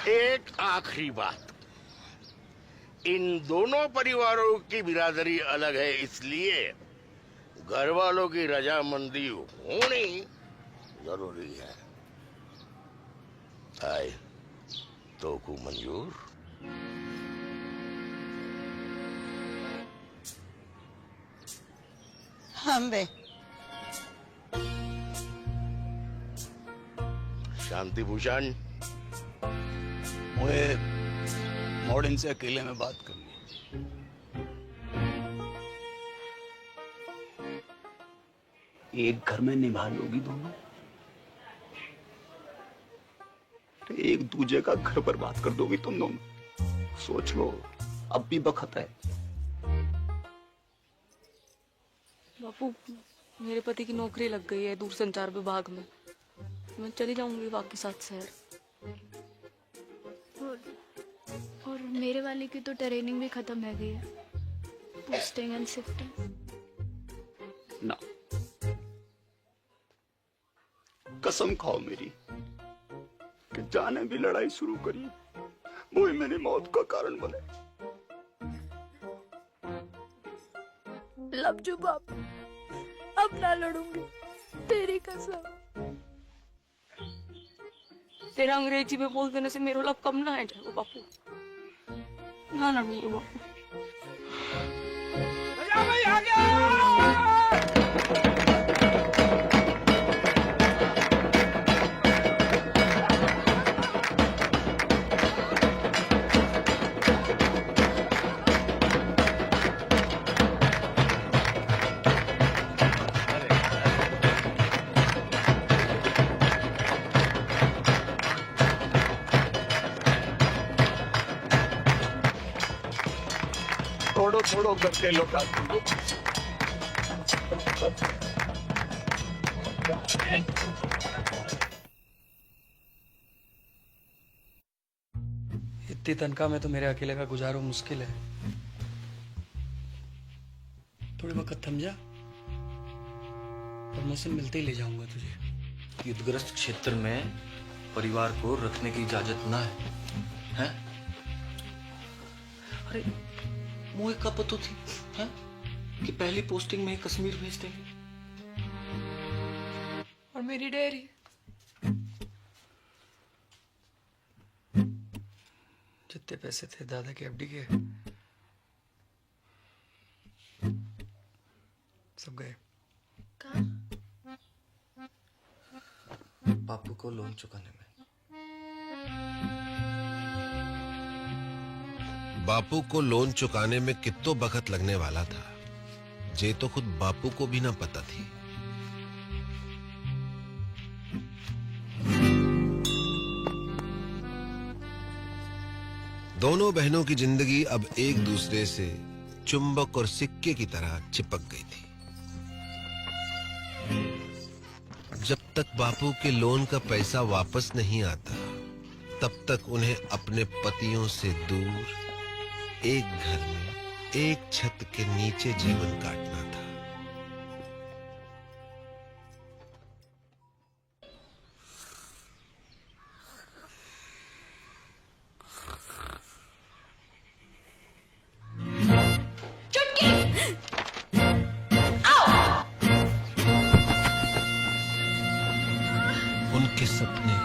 एक आखिरी बात, इन दोनों परिवारों की बिरादरी अलग है, इसलिए घर वालों की रजामंदी होनी जरूरी है। आए तो को मंजूर? हम बे शांति भूषण, मुझे मॉडर्न से अकेले में बात करनी है। एक घर में निभा लोगी दोनों, एक दूजे का घर बर्बाद कर दोगी तुम दोनों। सोच लो, अब भी वक्त है। बापू, मेरे पति की नौकरी लग गई है दूरसंचार विभाग में। मैं चली जाऊंगी बाकी 7 शहर। और मेरे वाले की तो ट्रेनिंग भी खत्म है गई है, पोस्टिंग एंड शिफ्टिंग। ना, कसम खाओ मेरी कि जाने भी लड़ाई शुरू करी वो ही मेरी मौत का कारण बने। लवजू बापू, अब ना लड़ूंगी, तेरी कसम। तेरा अंग्रेजी में बोल देने से मेरा लव कम ना है जाएगा बापू। ना लड़ूंगी बापू। आ गया। थोड़ो थोड़ो करके लौटा दूंगा। इतनी तनख्वाह में तो मेरे अकेले का गुजारो मुश्किल है। थोड़ी वक्त थम जा, प्रमोशन मिलते ही ले जाऊंगा तुझे। युद्धग्रस्त क्षेत्र में परिवार को रखने की इजाजत ना है, हैं? अरे मोहे का पता थी, हैं? कि पहली पोस्टिंग में ही कश्मीर भेज देंगे। और मेरी डेयरी, जितने पैसे थे दादा के एफडी के सब गए। कहाँ? बापू को लोन चुकाने में। बापू को लोन चुकाने में कितो बखत लगने वाला था, जे तो खुद बापू को भी ना पता थी। दोनों बहनों की जिंदगी अब एक दूसरे से चुंबक और सिक्के की तरह चिपक गई थी। जब तक बापू के लोन का पैसा वापस नहीं आता, तब तक उन्हें अपने पतियों से दूर एक घर में एक छत के नीचे जीवन काटना था। उनके सपने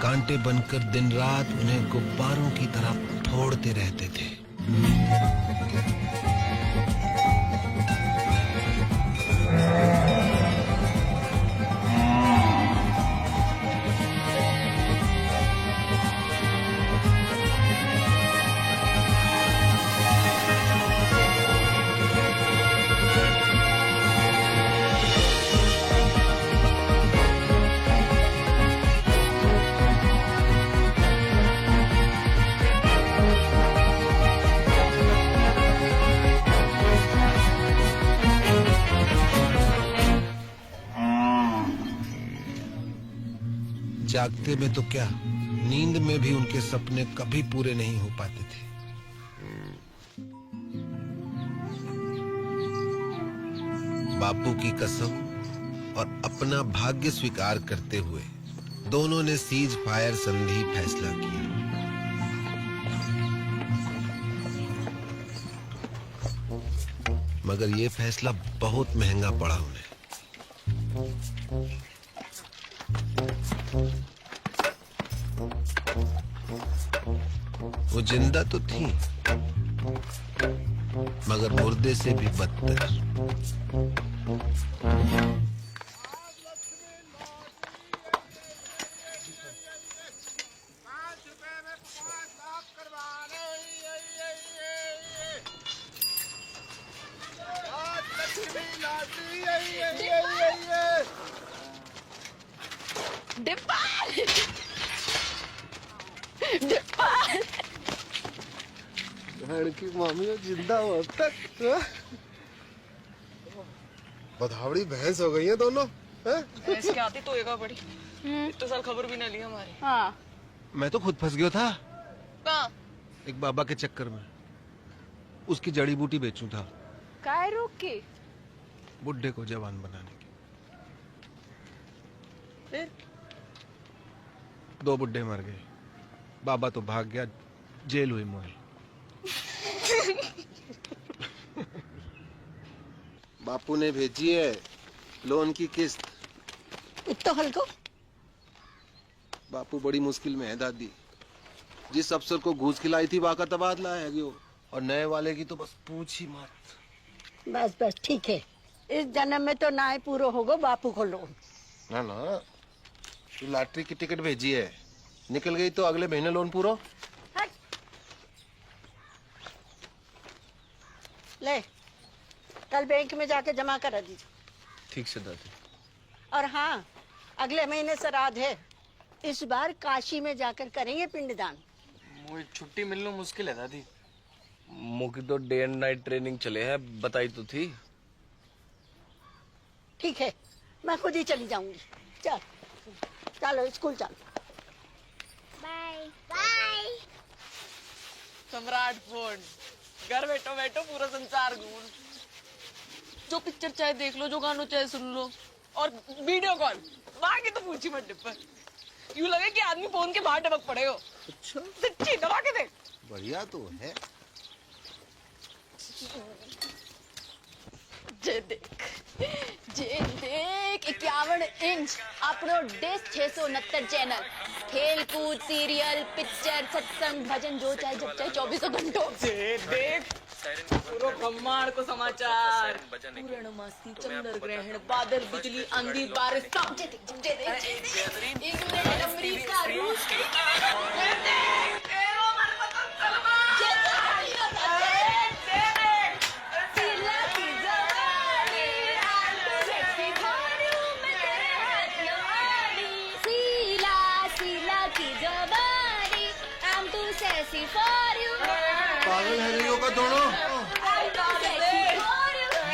कांटे बनकर दिन रात उन्हें गुब्बारों की तरह फोड़ते रहते थे। जागते में तो क्या, नींद में भी उनके सपने कभी पूरे नहीं हो पाते थे। बापू की कसम और अपना भाग्य स्वीकार करते हुए दोनों ने सीज फायर संधि फैसला किया। मगर ये फैसला बहुत महंगा पड़ा उन्हें। वो जिंदा तो थी, मगर मुर्दे से भी बदतर। की मामी जिंदा हो अब तक। बधावड़ी भैंस हो गई है दोनों। भैंस की आती तो एगा बड़ी। इतने साल खबर भी ना ली हमारी। हाँ। मैं तो खुद फंस गया था कहाँ? एक बाबा के चक्कर में। उसकी जड़ी बूटी बेचूं था। काय रोक के? बुड्ढे को जवान बनाने की। फिर? 2 बुड्ढे मर गए, बाबा तो भाग गया, जेल हुई मोए। बापू ने भेजी है लोन की किस्त। तो हल्को बापू बड़ी मुश्किल में है दादी। जिस अफसर को घूस खिलाई थी वाका तबादला है गयो, और नए वाले की तो बस पूछ ही मत। बस बस ठीक है, इस जन्म में तो ना ही पूरा होगा बापू को लोन। ना ना, तू लॉटरी की टिकट भेजी है, निकल गई तो अगले महीने लोन पूरा। ले, कल बैंक में जाके जमा करा दीजिए। ठीक से दादी। और हाँ, अगले महीने श्राद्ध है, इस बार काशी में जाकर करेंगे पिंडदान। मुझे छुट्टी मिलना मुश्किल है दादी। मुझे तो डे एंड नाइट ट्रेनिंग चले हैं, बताई तो थी। ठीक है, मैं खुद ही चली जाऊंगी। चल चलो स्कूल चल। Bye bye. सम्राट फोन, घर बैठो बैठो पूरा संसार घूम। जो पिक्चर चाहे देख लो, जो गानों चाहे सुन लो, और वीडियो कॉल बाकी तो पूछी मत डिब्बा। यूं लगे कि आदमी फोन के बाहर टपक पड़े हो। अच्छा, सच्ची दबा के देख। बढ़िया तो है। जे देख 51 इंच अपनो डिश 669 चैनल, खेल कूद, सीरियल, पिक्चर, सत्संग, भजन, जो चाहे जब चाहे 24 घंटों। जे देख पूरा ब्रह्मांड को समाचार, पूर्णमासी, चंद्र ग्रहण, बादल, बिजली, आंधी, बारिश, सब इंग्लैंड, अमेरिका, रूस, पागल है नहीं होगा दोनों।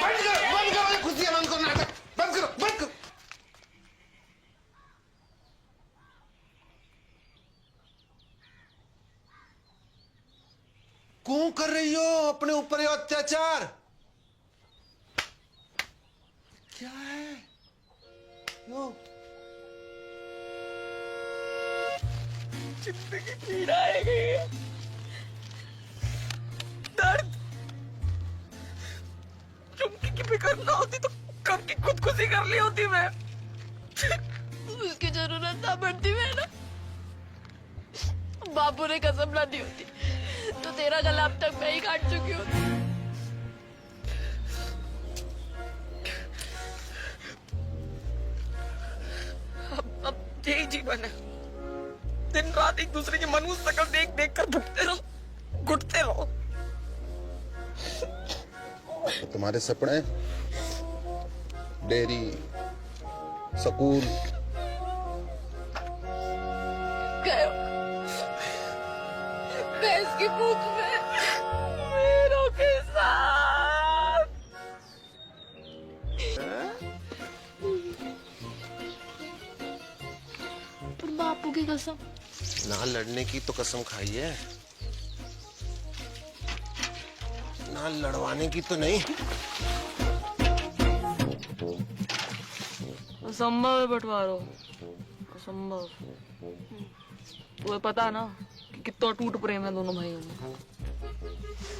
बंद करो खुशियाँ बंद करो, नाटक बंद करो, बंद करो। क्यों कर रही हो अपने ऊपर ये अत्याचार? क्या है यो? जिंदगी पीड़ा है, दर्द। चुमकी की फिक्र ना होती तो कब की खुदकुशी कर ली होती मैं। उसकी जरूरत ना पड़ती मैं ना, बापू ने कसम ना दी होती तो तेरा गला अब तक मैं ही काट चुकी होती। अब यही जीवन है, दिन रात एक दूसरे की मनुष्य शकल देख देख कर भुगते रहो, घुटते रहो। तुम्हारे सपने, डेयरी, स्कूल, भैंस की पूंछ में मेरों के साथ। पर बापू की कसम, ना लड़ने की तो कसम खाई है, ना लड़वाने की तो नहीं। असंभव है बंटवारो, असंभव। तुम्हें पता ना कि कितना अटूट प्रेम है दोनों भाइयों में।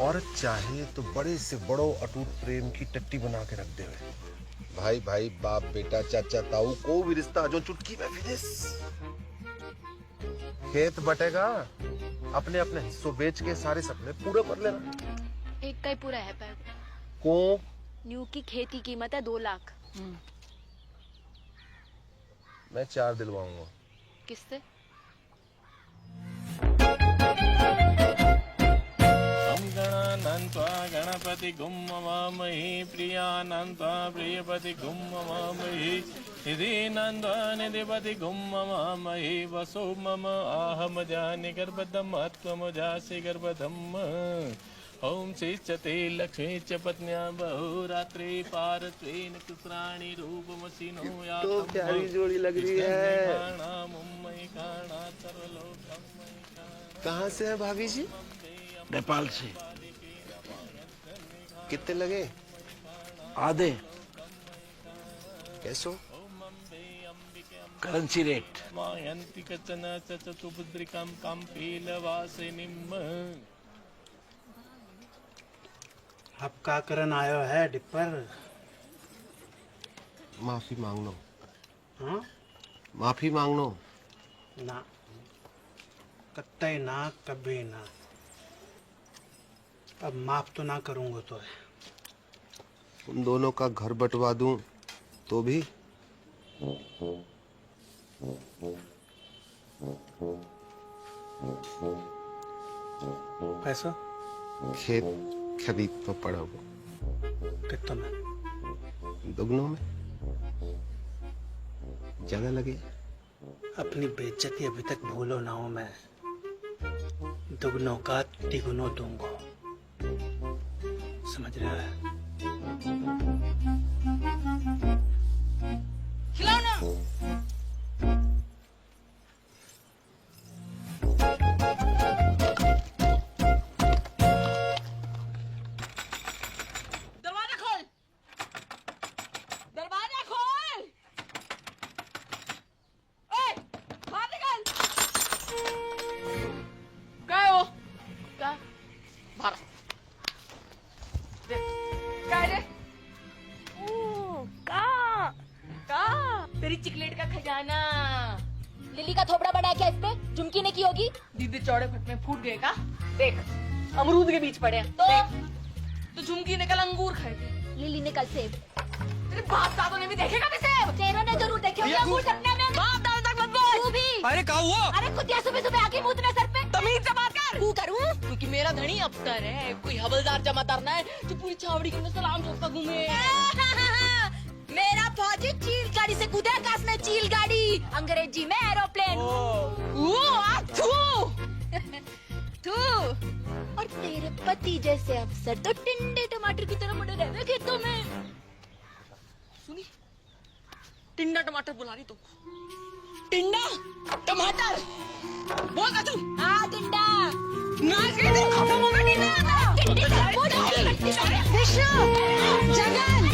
औरत चाहे तो बड़े से बड़ो अटूट प्रेम की टट्टी बना के रख दे। भाई भाई, बाप बेटा, चाचा ताऊ, कोई भी रिश्ता जो चुटकी में फिनिश। खेत बटेगा, अपने अपने हिस्सों बेच के सारे सपने पूरे कर लेना। एक का ही पूरा है पैर। को न्यू की खेती कीमत है 2 लाख। मैं 4 दिलवाऊंगा। किससे? गणपति गुम ममामहि प्रियानंत्वा प्रियपति गुम ममामहि निधि नंद्वा निधिपति गुम ममामहि वसो मम आहम जानि गर्भदम त्वम जासि गर्भदम। ओम श्रीचते लक्ष्मी च पत्न्या बहुरात्रि पारत्वेन कुत्राणि रूपमसिनो या तो प्यारी जोड़ी लग रही है। कहाँ से है भाभी जी? नेपाल से। कितने लगे? आधे कैसो? Currency rate. मायन्ति कचन चतुर्भुद्रिकं कम्पीलवासिनीम्। अब का करन आयो है डिप्पर? माफी मांग लो। हाँ? माफी मांग लो। ना, कतई ना, कभी ना। अब माफ तो ना करूंगा तो है। उन दोनों का घर बंटवा दूं तो भी? पैसा? खेत खरीद तो पड़ा वो। कितना में? दुगनों में। ज्यादा लगे? अपनी बेइज्जती अभी तक भूलो ना हूं मैं। दुगनों का तिगुनों दूंगा, समझ रहा है? खिलाओ ना। दरवाजा खोल, दरवाजा खोल। ओए, बाहर निकल। क्या है वो? क्या? बाहर। क्या है रे? तेरी चिकलेट का खजाना। लिली का थोपड़ा बना क्या इस पे? झुमकी ने की होगी। दीदी चौड़े फट में फूट गए का? देख, अमरूद के बीच पड़े हैं। तो तो झुमकी ने कल अंगूर खाए थे, लिली ने कल सेब। तेरे बाप दादों ने भी देखेगा भी सेब। तेरा ने जरूर देखे होंगे अंगूर सपने में। बाप दादा तक मत बोल। तू भी। अरे क्या हुआ? अरे कुतिया सुबह सुबह आके मुंह सर पे। तमीज से बात कर। तू करूँ? क्योंकि मेरा धनी अफसर है, कोई हवलदार जमादार ना है जो पूरी छावड़ी के अंदर सलाम ठोकता घूमे। मेरा फौजी चील गाड़ी से कूदे, आकाश में चील गाड़ी, अंग्रेजी में एरोप्लेन। तू और तेरे पति जैसे अफसर तो टिंडे टमाटर की तरह मुड़े रहे खेतों में। सुनी, टिंडा टमाटर बुला रही तुमको। टिंडा टमाटर बोल का तू। हाँ टिंडा नाच के देख खत्म होगा टिंडा। विष्णु जगन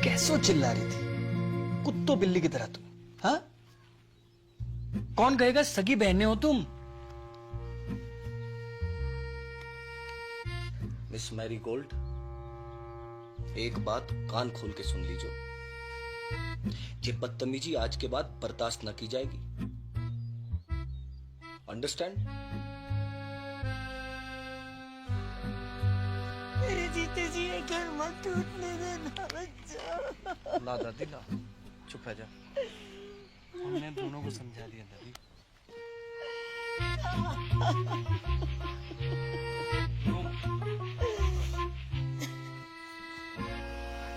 कैसो चिल्ला रही थी कुत्तों बिल्ली की तरह तुम? हाँ, कौन कहेगा सगी बहनें हो तुम? मिस मैरी गोल्ड, एक बात कान खोल के सुन लीजिए, ये बदतमीजी आज के बाद बर्दाश्त न की जाएगी। अंडरस्टैंड? मेरे जीते जी ये घर मत टूटने देना बच्चा। ना दादी ना, चुप रह जा। हमने दोनों को समझा दिया दादी।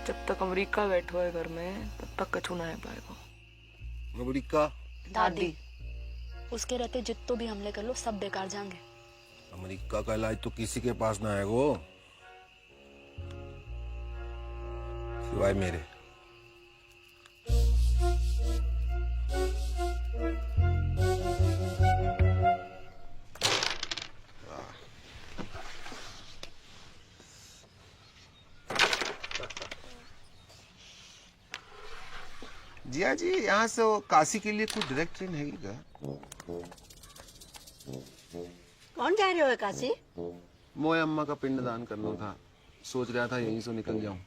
जब तक अमेरिका बैठो है घर में, तब तक कछु ना है पाएगा। अमेरिका दादी उसके रहते जितो भी हमले कर लो सब बेकार जाएंगे। अमेरिका का इलाज तो किसी के पास ना है वो, सिवाय मेरे। जिया जी, यहाँ से वो काशी के लिए कोई डायरेक्ट ट्रेन है क्या? कौन जा रहे हो काशी? मोए अम्मा का पिंडदान करना था, सोच रहा था यहीं से निकल जाऊं।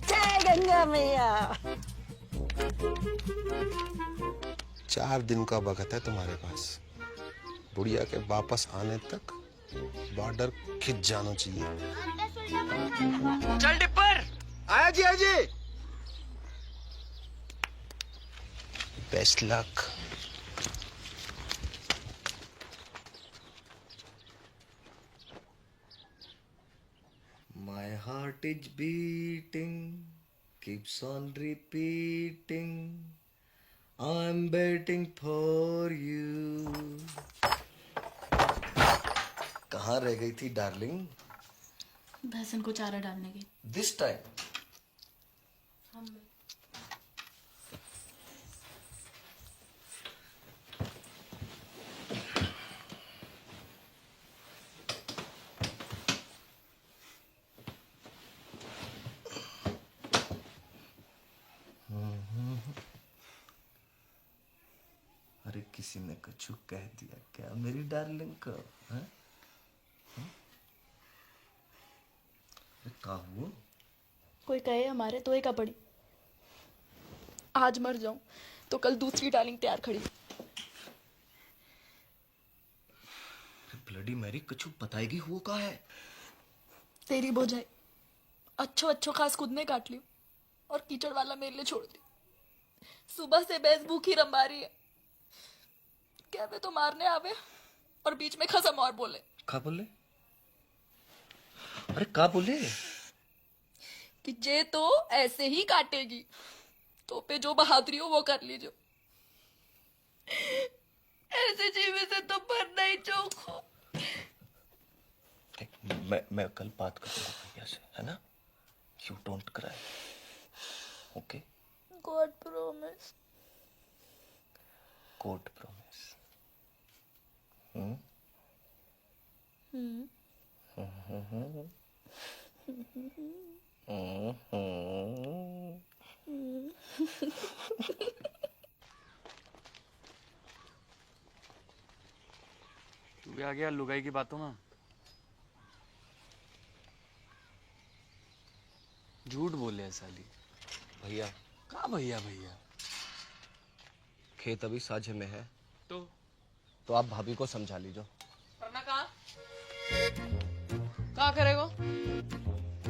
जय गंगा मैया। 4 दिन का वक्त है तुम्हारे पास। बुढ़िया के वापस आने तक बॉर्डर खिंच जाना चाहिए। चल डिपर। आया जी, आया जी। Best luck. My heart is beating, keeps on repeating. I'm waiting for you. कहाँ रह गई थी डार्लिंग? भैंसन को चारा डालने की। This time. अरे किसी ने कछु कह दिया क्या मेरी डार्लिंग को? हैं? क्या हुआ? कोई कहे हमारे तो एक पड़ी, आज मर जाऊं तो कल दूसरी डार्लिंग तैयार खड़ी। ब्लडी मैरी, कछु बताएगी हुआ का है? तेरी बोझाई अच्छो अच्छो खास खुद ने काट लियो और कीचड़ वाला मेरे लिए छोड़ दी। सुबह से भैंस भूखी रंबा रही है, क्या वे तो मारने आवे और बीच में खसम और बोले। क्या बोले? अरे क्या बोले? कि जे तो ऐसे ही काटेगी, तो पे जो बहादुरी हो वो कर लीजिए। ऐसे जीवे से तो मरना ही चौखो। मैं कल बात करूंगा भैया से, है ना? You don't cry, okay? God promise. God promise. क्या गया लुगाई की बातों में? झूठ बोले साली। भैया। कहाँ भैया भैया? खेत अभी साझे में है तो आप भाभी को समझा लीजिए। वरना कहाँ करेगो?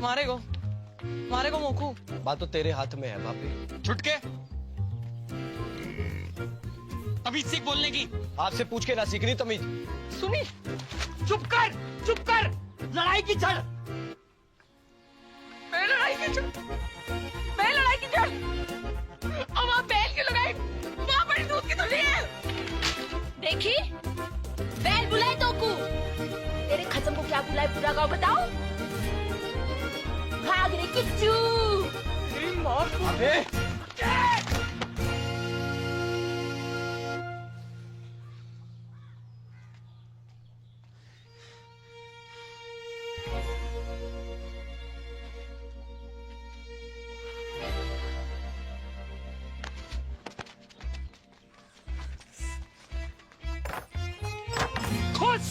मारेगो मोखू। बात तो तेरे हाथ में है भाभी। छुटके तमीज सीख बोलने की। आपसे पूछ के ना सीखनी तमीज। सुनी, चुप कर। लड़ाई की जड़। मैं लड़ाई की जड़। अब आप बैल की लगाई मां बड़ी दूध की थोड़ी है। देखी बैल बुलाए तो को तेरे खत्म को क्या बुलाए पूरा गाँव बताओ। भाग रे किच्चू। अबे खुश।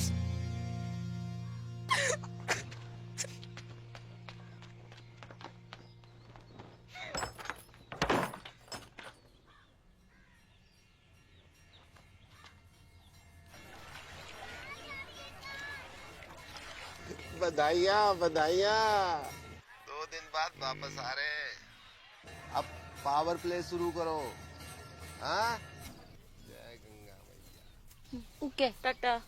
बधाइयाँ 2 दिन बाद वापस आ रहे। अब पावर प्ले शुरू करो। हाँ, जय गंगा मैया। ओके टाटा।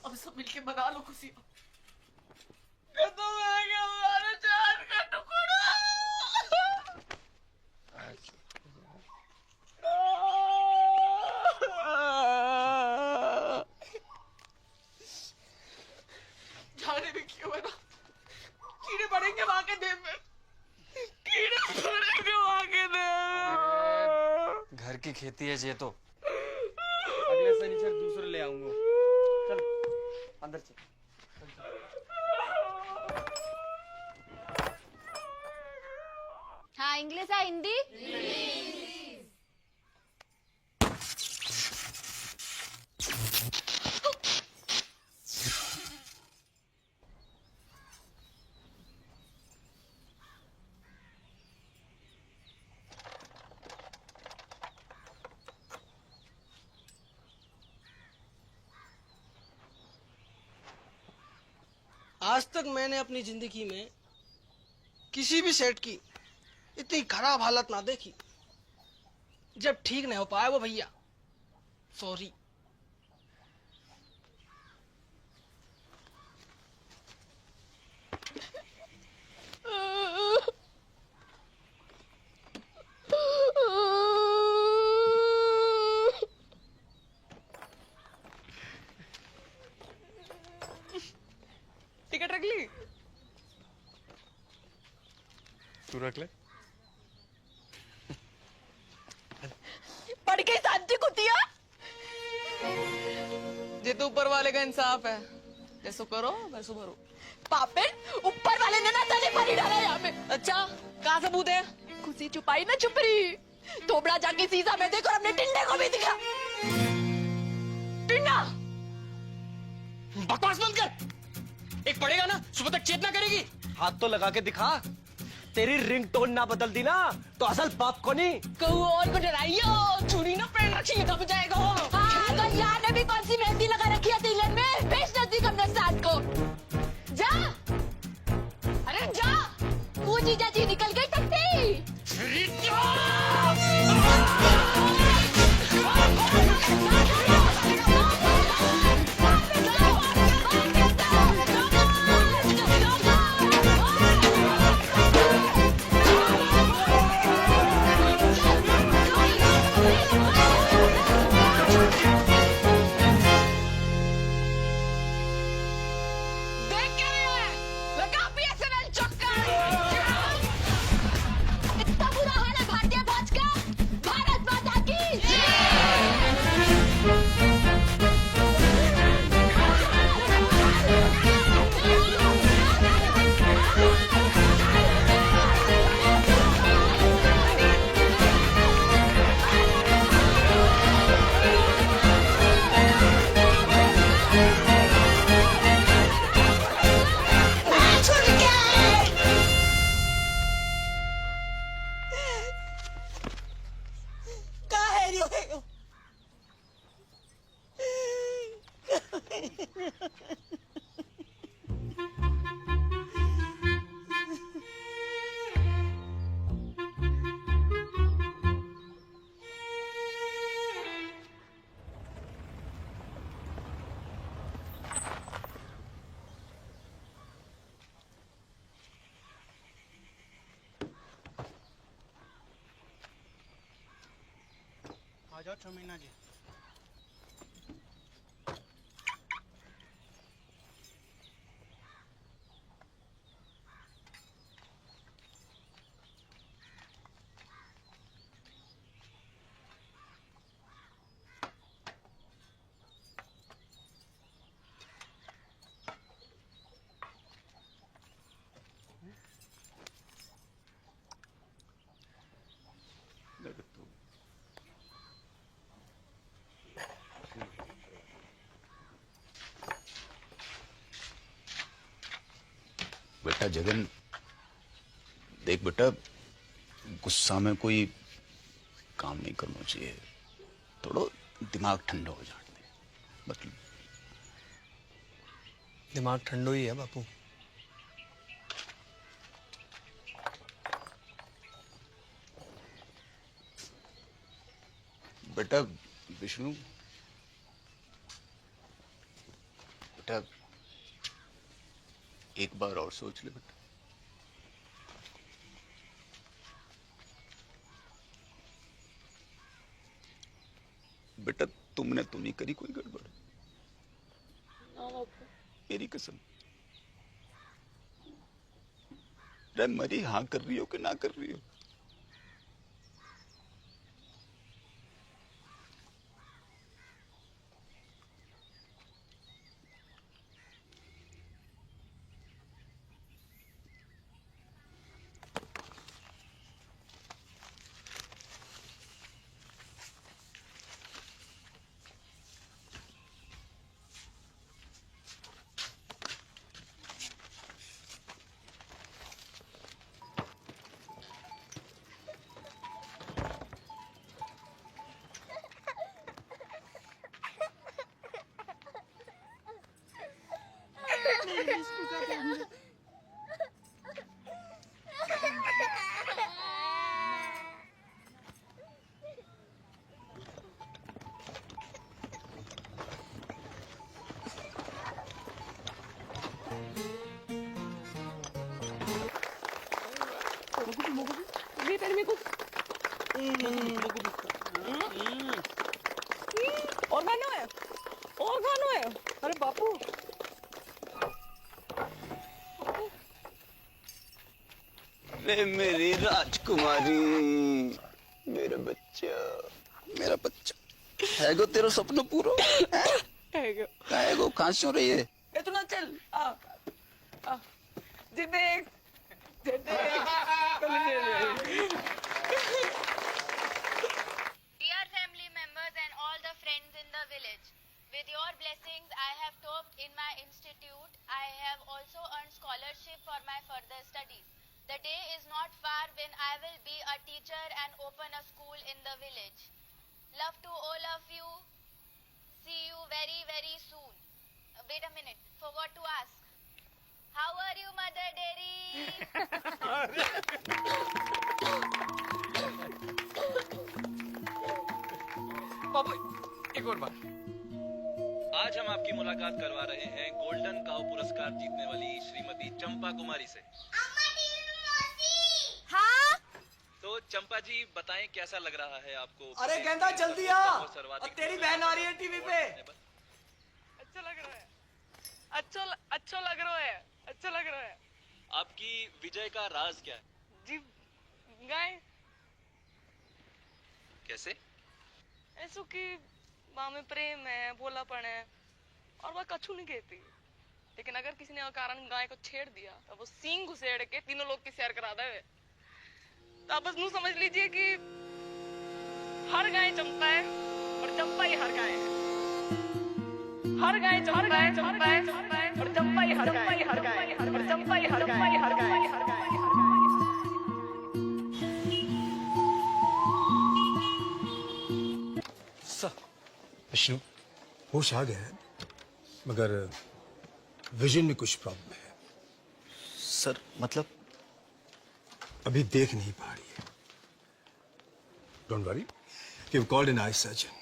अब सब मिलके मना लो खुशी। खत्म हो गया हमारा जान का टुकड़ा। जाने भी क्यों है ना, कीड़े पड़ेंगे वहां के देह में। घर की खेती है ये तो। अगले शनिचर दूसरे ले आऊंगा। चल अंदर चल। हाँ इंग्लिश है हिंदी। आज तक मैंने अपनी जिंदगी में किसी भी सेट की इतनी खराब हालत ना देखी। जब ठीक नहीं हो पाया वो भैया, सॉरी। टिकट रख ली? तू रख ले। पढ़ के शांति कुतिया। ये तो ऊपर वाले का इंसाफ है। जैसो करो वैसो भरो। पापे ऊपर वाले ने ना तने भरी डाला यहाँ पे। अच्छा कहाँ सबूत है? खुशी छुपाई ना छुप रही। थोबड़ा जाके सीसा में देखो, अपने टिंडे को भी दिखा। टिंडा बकवास बंद कर। एक पड़ेगा ना, सुबह तक चेतना करेगी। हाथ तो लगा के दिखा। तेरी रिंगटोन ना बदल दी ना तो असल बाप को नहीं। कहूँ और को डराइयो। चूड़ी ना पहन रखी है, कब जाएगा वो? हाँ तो यार ने भी कौन सी मेहंदी लगा रखी है तिलक में? बेच नजदीक हमने साथ को। जा, अरे जा। तू जीजा जी निकल गई टट्टी। इतना बुरा हाल है भारतीय फौज का। भारत माता की काहे रोए हो? आ जाओ चमीना जी। बेटा जगन, देख बेटा, गुस्सा में कोई काम नहीं करना चाहिए। थोड़ा दिमाग ठंडा हो जाने दे। मतलब दिमाग ठंडो ही है बापू। बेटा विष्णु, बेटा एक बार और सोच ले बेटा। बेटा तुमने तो नहीं करी कोई गड़बड़? मेरी कसम। अरे मरी हाँ कर रही हो कि ना कर रही हो? और खाना है, और खाना है। अरे बापू, रे मेरी राजकुमारी, मेरा बच्चा, मेरा बच्चा है गो, तेरा सपना पूरा है गो। कहाँ से हो रही है? इतना चल आ जी देख Dear family members and all the friends in the village, with your blessings I have topped in my institute. I have also earned scholarship for my further studies. The day is not far when I will be a teacher and open a school in the village. Love to all of you. See you very, very soon. Wait a minute, forgot to ask. How are you, Mother Dairy? बाबू एक और बार। आज हम आपकी मुलाकात करवा रहे हैं golden cow पुरस्कार जीतने वाली श्रीमती चंपा कुमारी से। हाँ? तो चंपा जी बताएं कैसा लग रहा है आपको? अरे गेंदा जल्दी आ, और तेरी बहन आ रही है टीवी पे। अच्छा लग रहा है, अच्छा लग रहा है, अच्छा लग रहा है। आपकी विजय का राज क्या है? जी गाय कैसे? ऐसो कि माँ में प्रेम है, भोलापन है और वह कछु नहीं कहती। लेकिन अगर किसी ने अकारण गाय को छेड़ दिया तो वो सींग घुसेड़ के तीनों लोग की सैर करा दे। तो आप बस नू समझ लीजिए कि हर गाय चंपा है और चंपा ही हर गाय है। हर गाय चंपा है, चंपा है, चंपा है और चंपा ही हर गाय है, हर गाय है और चंपा ही हर गाय है, हर गाय है, हर गाय है। विष्णु, होश आ गया है, मगर विजन में कुछ प्रॉब्लम है। सर मतलब? अभी देख नहीं पा रही है। Don't worry, we have called an eye surgeon.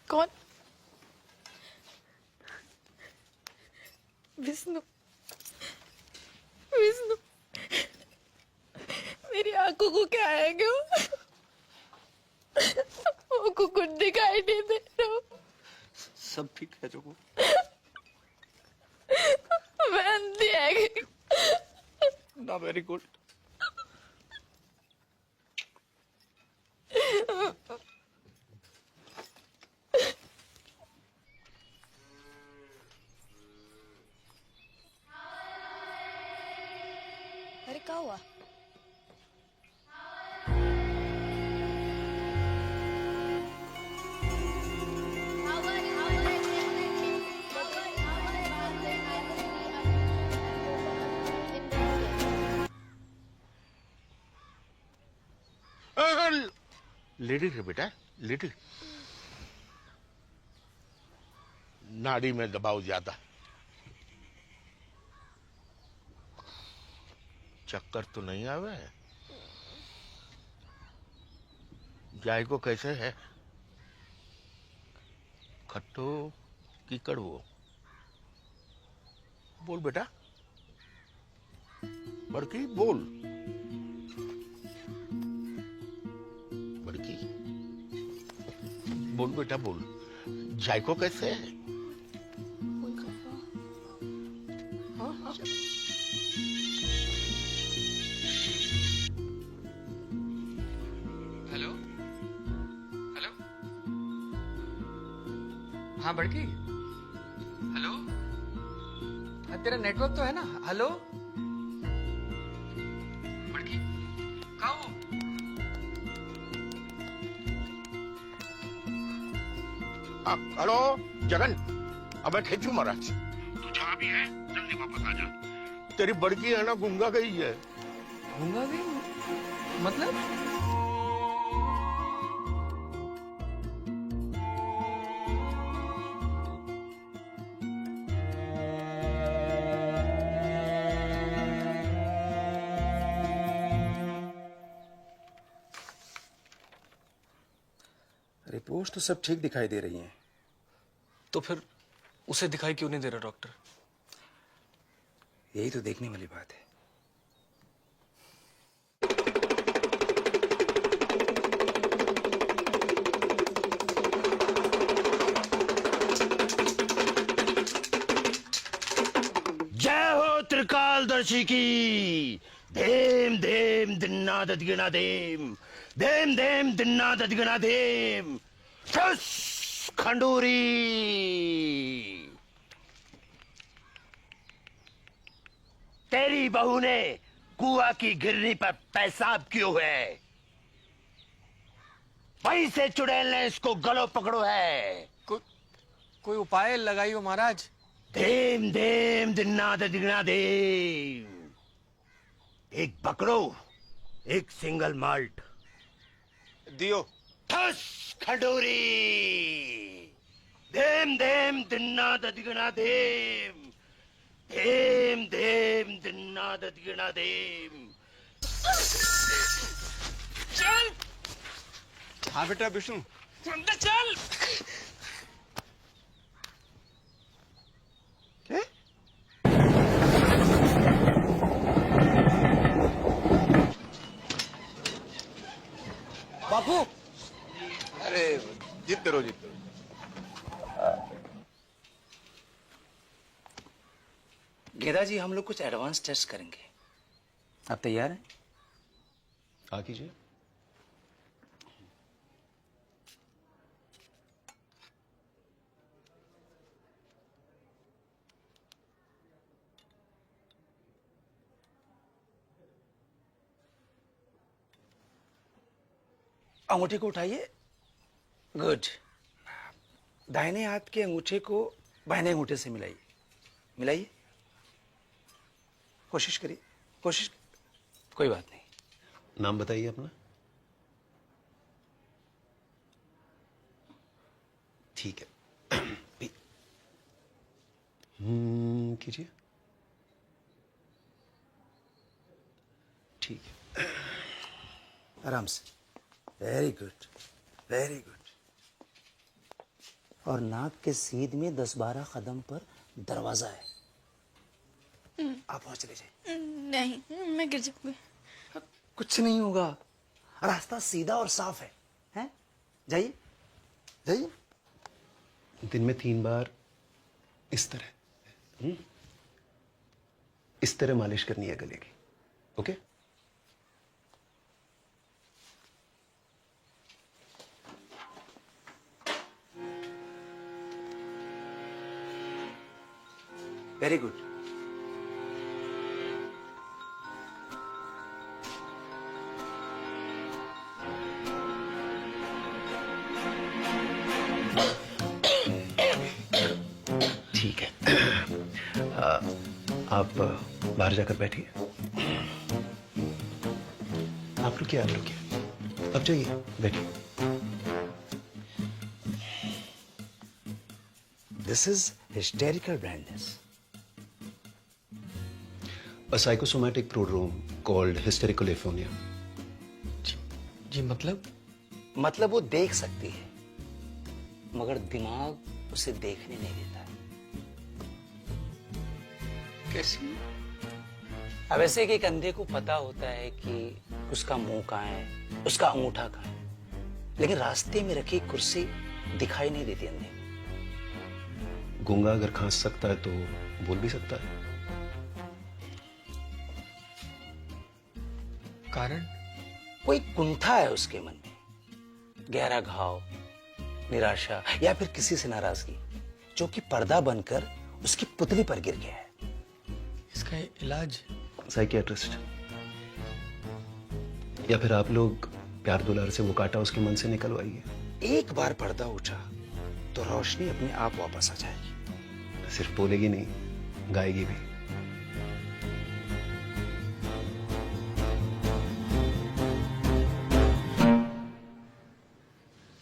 कौन? विष्णु, विष्णु, मेरी आंखों को क्या है क्यों? वो कुछ दिखाई नहीं दे रहा। सब ठीक है जो मैं अंधी है ना। Very good. अरे क्या हुआ? लेडी है बेटा, लेडी। नाड़ी में दबाव ज्यादा। चक्कर तो नहीं आवे? जाय को कैसे है? खट्टो की कड़वो? बोल बेटा, बड़की बोल। बड़की बोल बेटा बोल, जायको कैसे है? हेलो हेलो, हाँ बड़की, हेलो, हाँ तेरा नेटवर्क तो है ना? हेलो बड़की, कहाँ हो? हेलो जगन, अब मैं खेचू महाराज। तू जहाँ भी है जल्दी वापस आ जा। तेरी बड़की है ना गूंगा गई है। गूंगा गई मतलब? रिपोर्ट तो सब ठीक दिखाई दे रही हैं। तो फिर उसे दिखाई क्यों नहीं दे रहा डॉक्टर? यही तो देखने वाली बात है। जय हो त्रिकालदर्शी की। धेम धेम दिन्ना ददिगना धेम, धेम धेम दिन्ना ददिगना धेम। ठुस खंडूरी। तेरी बहू ने कुआ की गिरनी पर पेशाब क्यों है? वहीं से चुड़ैल ने इसको गलो पकड़ो है। कोई उपाय लगाइयो महाराज। धेम धेम दिन्ना ददिगना धेम। एक बकरो, एक सिंगल माल्ट, दियो। ठस खडोरी देम देम दिन्ना ददिगना देम देम देम दिन्ना ददिगना देम। चल। हाँ बेटा विष्णु। अंदर चल। बापू। अरे जीतते रहो जीतते रहो। गेदा जी, हम लोग कुछ एडवांस टेस्ट करेंगे, आप तैयार हैं? हाँ कीजिए। अंगूठे को उठाइए। गुड। दाहिने हाथ के अंगूठे को बाहिने अंगूठे से मिलाइए। मिलाइए, कोशिश करिए, कोशिश। कोई बात नहीं। नाम बताइए अपना। ठीक है। कीजिए। ठीक है, आराम से। Very good, very good. और नाक के सीध में 10-12 कदम पर दरवाजा है, आप वहां चले जाइए। नहीं, मैं गिर जाऊंगी। कुछ नहीं होगा, रास्ता सीधा और साफ है, हैं? जाइए जाइए। दिन में 3 बार इस तरह इस तरह मालिश करनी है गले की। ओके? Very good. ठीक है। आप बाहर जाकर बैठिए। आप रुकिए, आप रुकिए। अब जाइए, बैठिए। This is hysterical blindness. A psychosomatic prodrome called hysterical aphonia. जी मतलब वो देख सकती है, मगर दिमाग उसे देखने नहीं देता। कैसी? अब ऐसे कि एक अंधे को पता होता है कि उसका मुंह कहाँ है, उसका अंगूठा कहाँ है, लेकिन रास्ते में रखी कुर्सी दिखाई नहीं देती अंधे को। गूंगा अगर खांस सकता है तो बोल भी सकता है। कारण? कोई कुंठा है उसके मन में, गहरा घाव, निराशा या फिर किसी से नाराजगी, जो कि पर्दा बनकर उसकी पुतली पर गिर गया है। इसका इलाज? साइकियाट्रिस्ट, या फिर आप लोग प्यार दुलार से वो काटा उसके मन से निकलवाइए। एक बार पर्दा उठा तो रोशनी अपने आप वापस आ जाएगी। सिर्फ बोलेगी नहीं, गाएगी भी।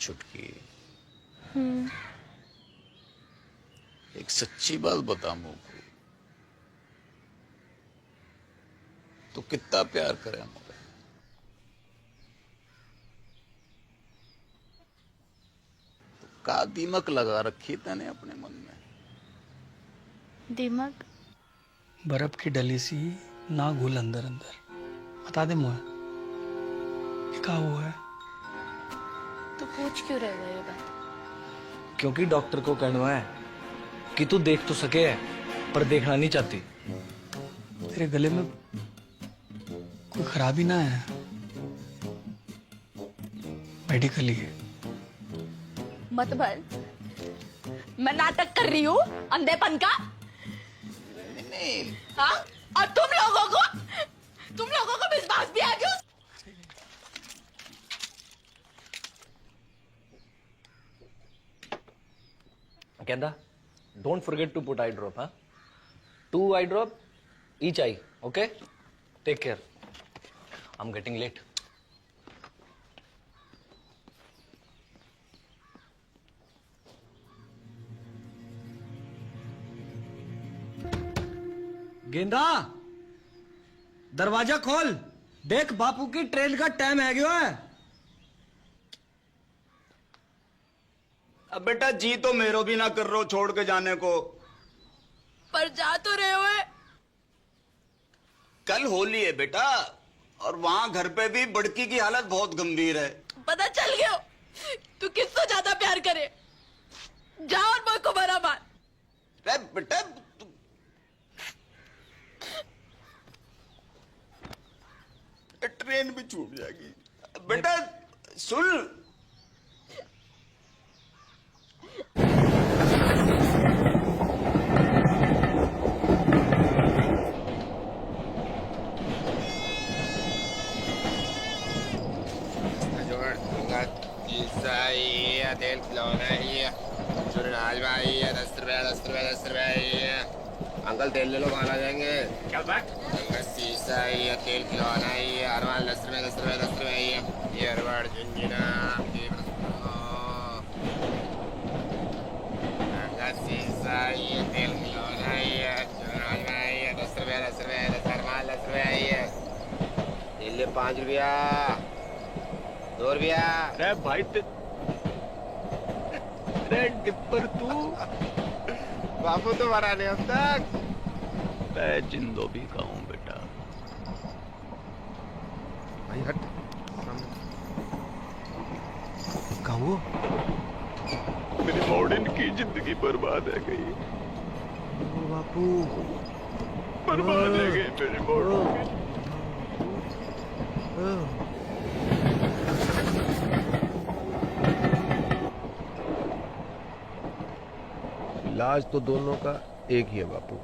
छुटकी, एक सच्ची बात बता मुझको, तो कितना प्यार करे मुझे? तो का दीमक लगा रखी तने अपने मन में? दिमाग? बर्फ की डली सी ना घुल अंदर अंदर। बता दे मुझे, क्या हुआ है? तो पूछ क्यों रहे हो ये बात? क्योंकि डॉक्टर को कहना है कि तू देख तो सके पर देखना नहीं चाहती। तेरे गले में कोई खराबी ना है? मेडिकली है। मत भर, मैं नाटक कर रही हूँ अंधेपन का। हाँ? और तुम लोगों को विश्वास भी आ गया? कहता don't forget to put eye drop. हाँ, 2 eye drop each eye. Okay, take care, I am getting late. गेंदा दरवाजा खोल, देख बापू की ट्रेन का टाइम है गयो है। अब बेटा जी तो मेरो भी ना कर रहे हो छोड़ के जाने को। पर जा तो रहे हो। कल होली है बेटा, और वहां घर पे भी बड़की की हालत बहुत गंभीर है। पता चल गया तू किससे ज्यादा प्यार करे। जा और मुझ को बरा मार। अरे बेटा ट्रेन भी छूट जाएगी। बेटा सुन, तेल खिलौना है, सुरनाज भाई है, 10 रुपया 10 रुपया 10 रुपया है। अंकल तेल ले लो, खाना जाएंगे। क्या बात? शीशा है, तेल खिलौना है, अरवाल 10 रुपया 10 रुपया 10 रुपया है। ये अरवाड़ झुंझुना शीशा है, तेल खिलौना है, सुरनाज भाई है, 10 रुपया 10 रुपया 10 अरवाल 10 रुपया है। तेल ले 5 रुपया 2 रुपया। अरे भाई टिप्पर तू बापू तो मरा नहीं अब तक। मैं जिंदो भी कहूँ बेटा। भाई हट कहूँ मेरी मॉडर्न की जिंदगी बर्बाद है गई। बापू बर्बाद है गई मेरी मॉडर्न की। इलाज तो दोनों का एक ही है बापू,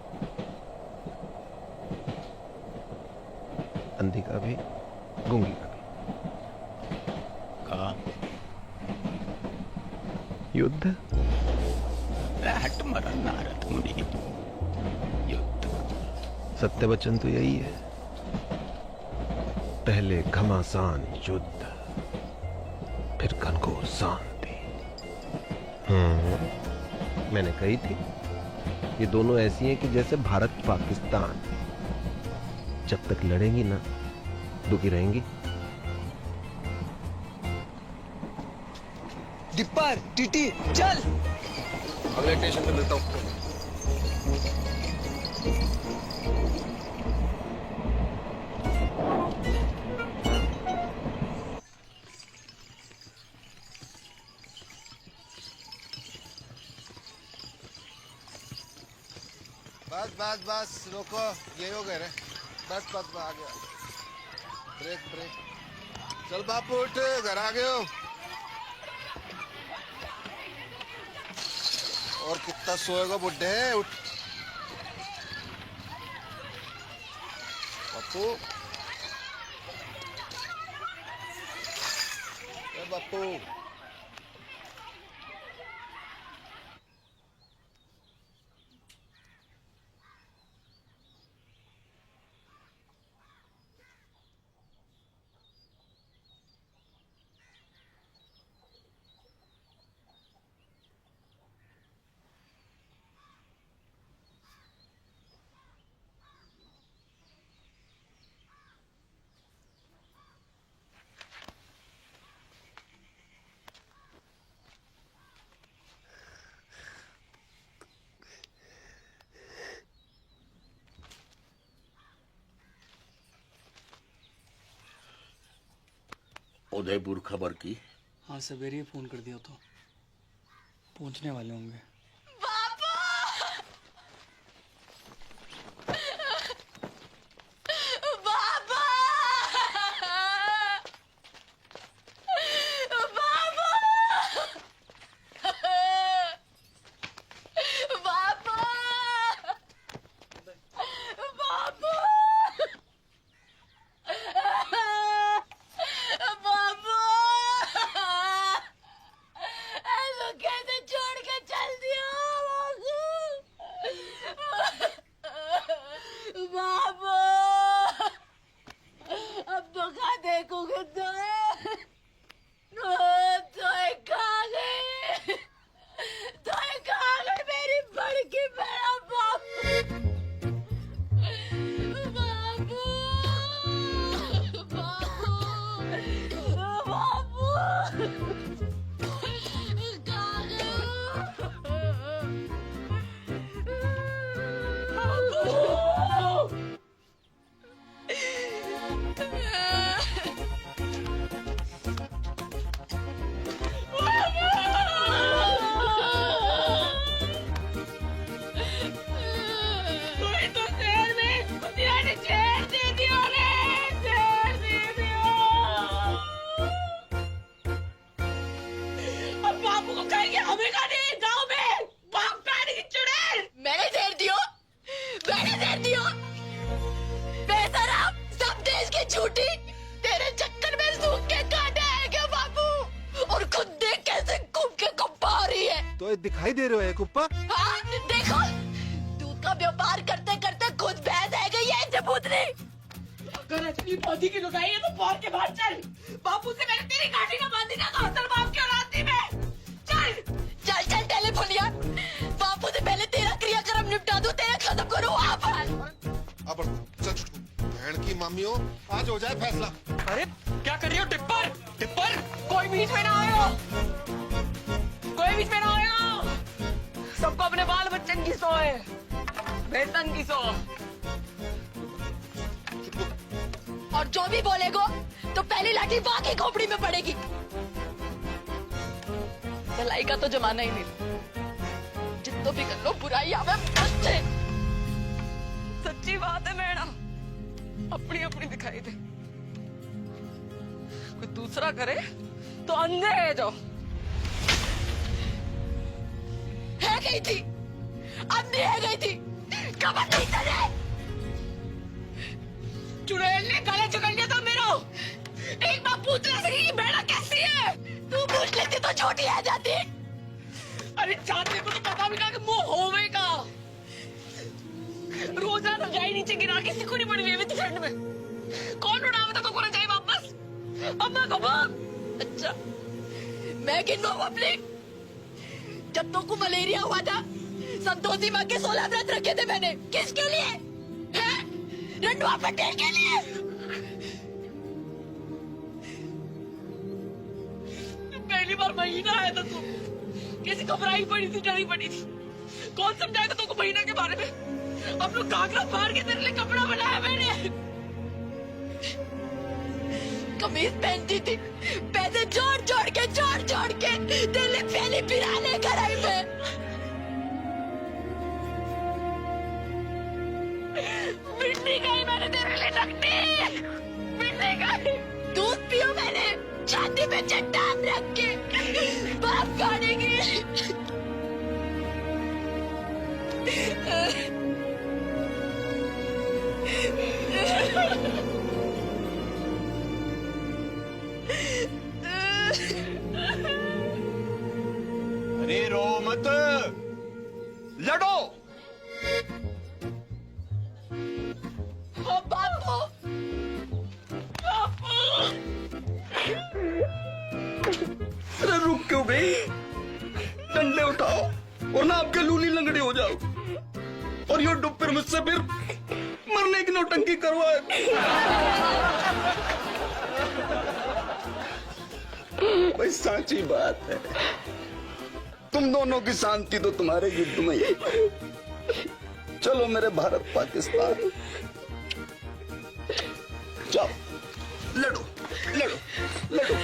अंधी का भी गूंगी का भी। कहा युद्ध। हट मरा नारद मुनि। युद्ध सत्य वचन तो यही है, पहले घमासान युद्ध, फिर घनघोर शांति। मैंने कही थी ये दोनों ऐसी हैं कि जैसे भारत पाकिस्तान, जब तक लड़ेंगी ना दुखी रहेंगी। डिप्पर टीटी चल। अगले स्टेशन पे मिलता हूँ। बस बस बस रोको, ये हो गए रे। बस बस आ गया। Break break. चल बापू उठ, घर आ गए हो। और कितना सोएगा बुड्ढे, उठ बापू। बापू उदयपुर खबर की? हाँ सवेरे ही फोन कर दिया, तो पहुंचने वाले होंगे। कैसे छोड़ के चल दिया। मैंने देर दियो, मैंने देर दियो। बेशरम, सब देश की झूठी तेरे चक्कर में सूख के काटा है क्या बाबू? और खुद देख कैसे घूम के कप्पा हो रही है। तो ये दिखाई दे रहे हो कुप्पा? हाँ देखो, दूध का व्यापार करते करते खुद भैंस है गई है जबूतरी। अगर असली पौधी की लुगाई है तो बाहर के बाहर चल। बापू से मैंने तेरी गाड़ी ना बांधी ना कौशल बाप के औलादी में। चल चल चल टेलीफोनिया, बापू से पहले तेरा क्रियाक्रम निपटा दूं, तेरा खत्म करूं वहाँ पर। अब चल छुटकू, बहन की मामियों, आज हो जाए फैसला। अरे क्या कर रही हो टिप्पर? टिप्पर कोई बीच में ना आयो, कोई बीच में ना आयो। सबको अपने बाल बच्चन की सो है, वेतन की सो। और जो भी बोलेगो तो पहली लाठी बाकी खोपड़ी में पड़ेगी। भलाई का तो जमाना ही नहीं, जितना भी कर लो बुराई आवे बच्चे। सच्ची बात है मैडम, अपनी अपनी दिखाई दे, कोई दूसरा करे तो अंधे है जो। है गई थी, अंधी है गई थी, कमर नहीं चले। चुड़ैल ने गले चुकड़ लिया था मेरो। एक बार पूछ ना सकी कि बेड़ा कैसी है, तू पूछ लेती तो छोटी आ जाती। अरे चाहते को तो पता भी ना कि मुंह होवेगा। रोजाना जाए नीचे गिरा के सिकुड़ी पड़ी हुई है ठंड में। कौन उड़ावे तो को जाए वापस? अम्मा को बोल। अच्छा मैं गिनो अपने। जब तो को मलेरिया हुआ था, संतोषी माँ के 16 व्रत रखे थे मैंने। किसके लिए? हैं? रंडवा पटेल के लिए। पहली बार महीना आया था तू, कैसी घबराई पड़ी थी, डरी पड़ी थी। कौन समझाएगा तुमको महीना के बारे में? अब लोग घाघरा फाड़ के तेरे लिए कपड़ा बनाया मैंने। कमीज पहनती थी, पैसे जोड़ जोड़ के दिल्ली फैली पिराने कराई में। मिट्टी गई मैंने तेरे लिए नकली, मिट्टी गई। दूध पियो मैंने छाती पे चट्टान रख के, बाप गाड़ी की। अरे रो मत, लड़ो। बापू, अरे रुक क्यों गई? डंडे उठाओ और ना आपके लूली लंगड़े हो जाओ, और यो डुब फिर मुझसे फिर मरने की नौटंकी करवाए। भाई साची बात है, तुम दोनों की शांति तो तुम्हारे युद्ध में ही। चलो मेरे भारत पाकिस्तान, जाओ लड़ो लड़ो लड़ो।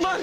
मार।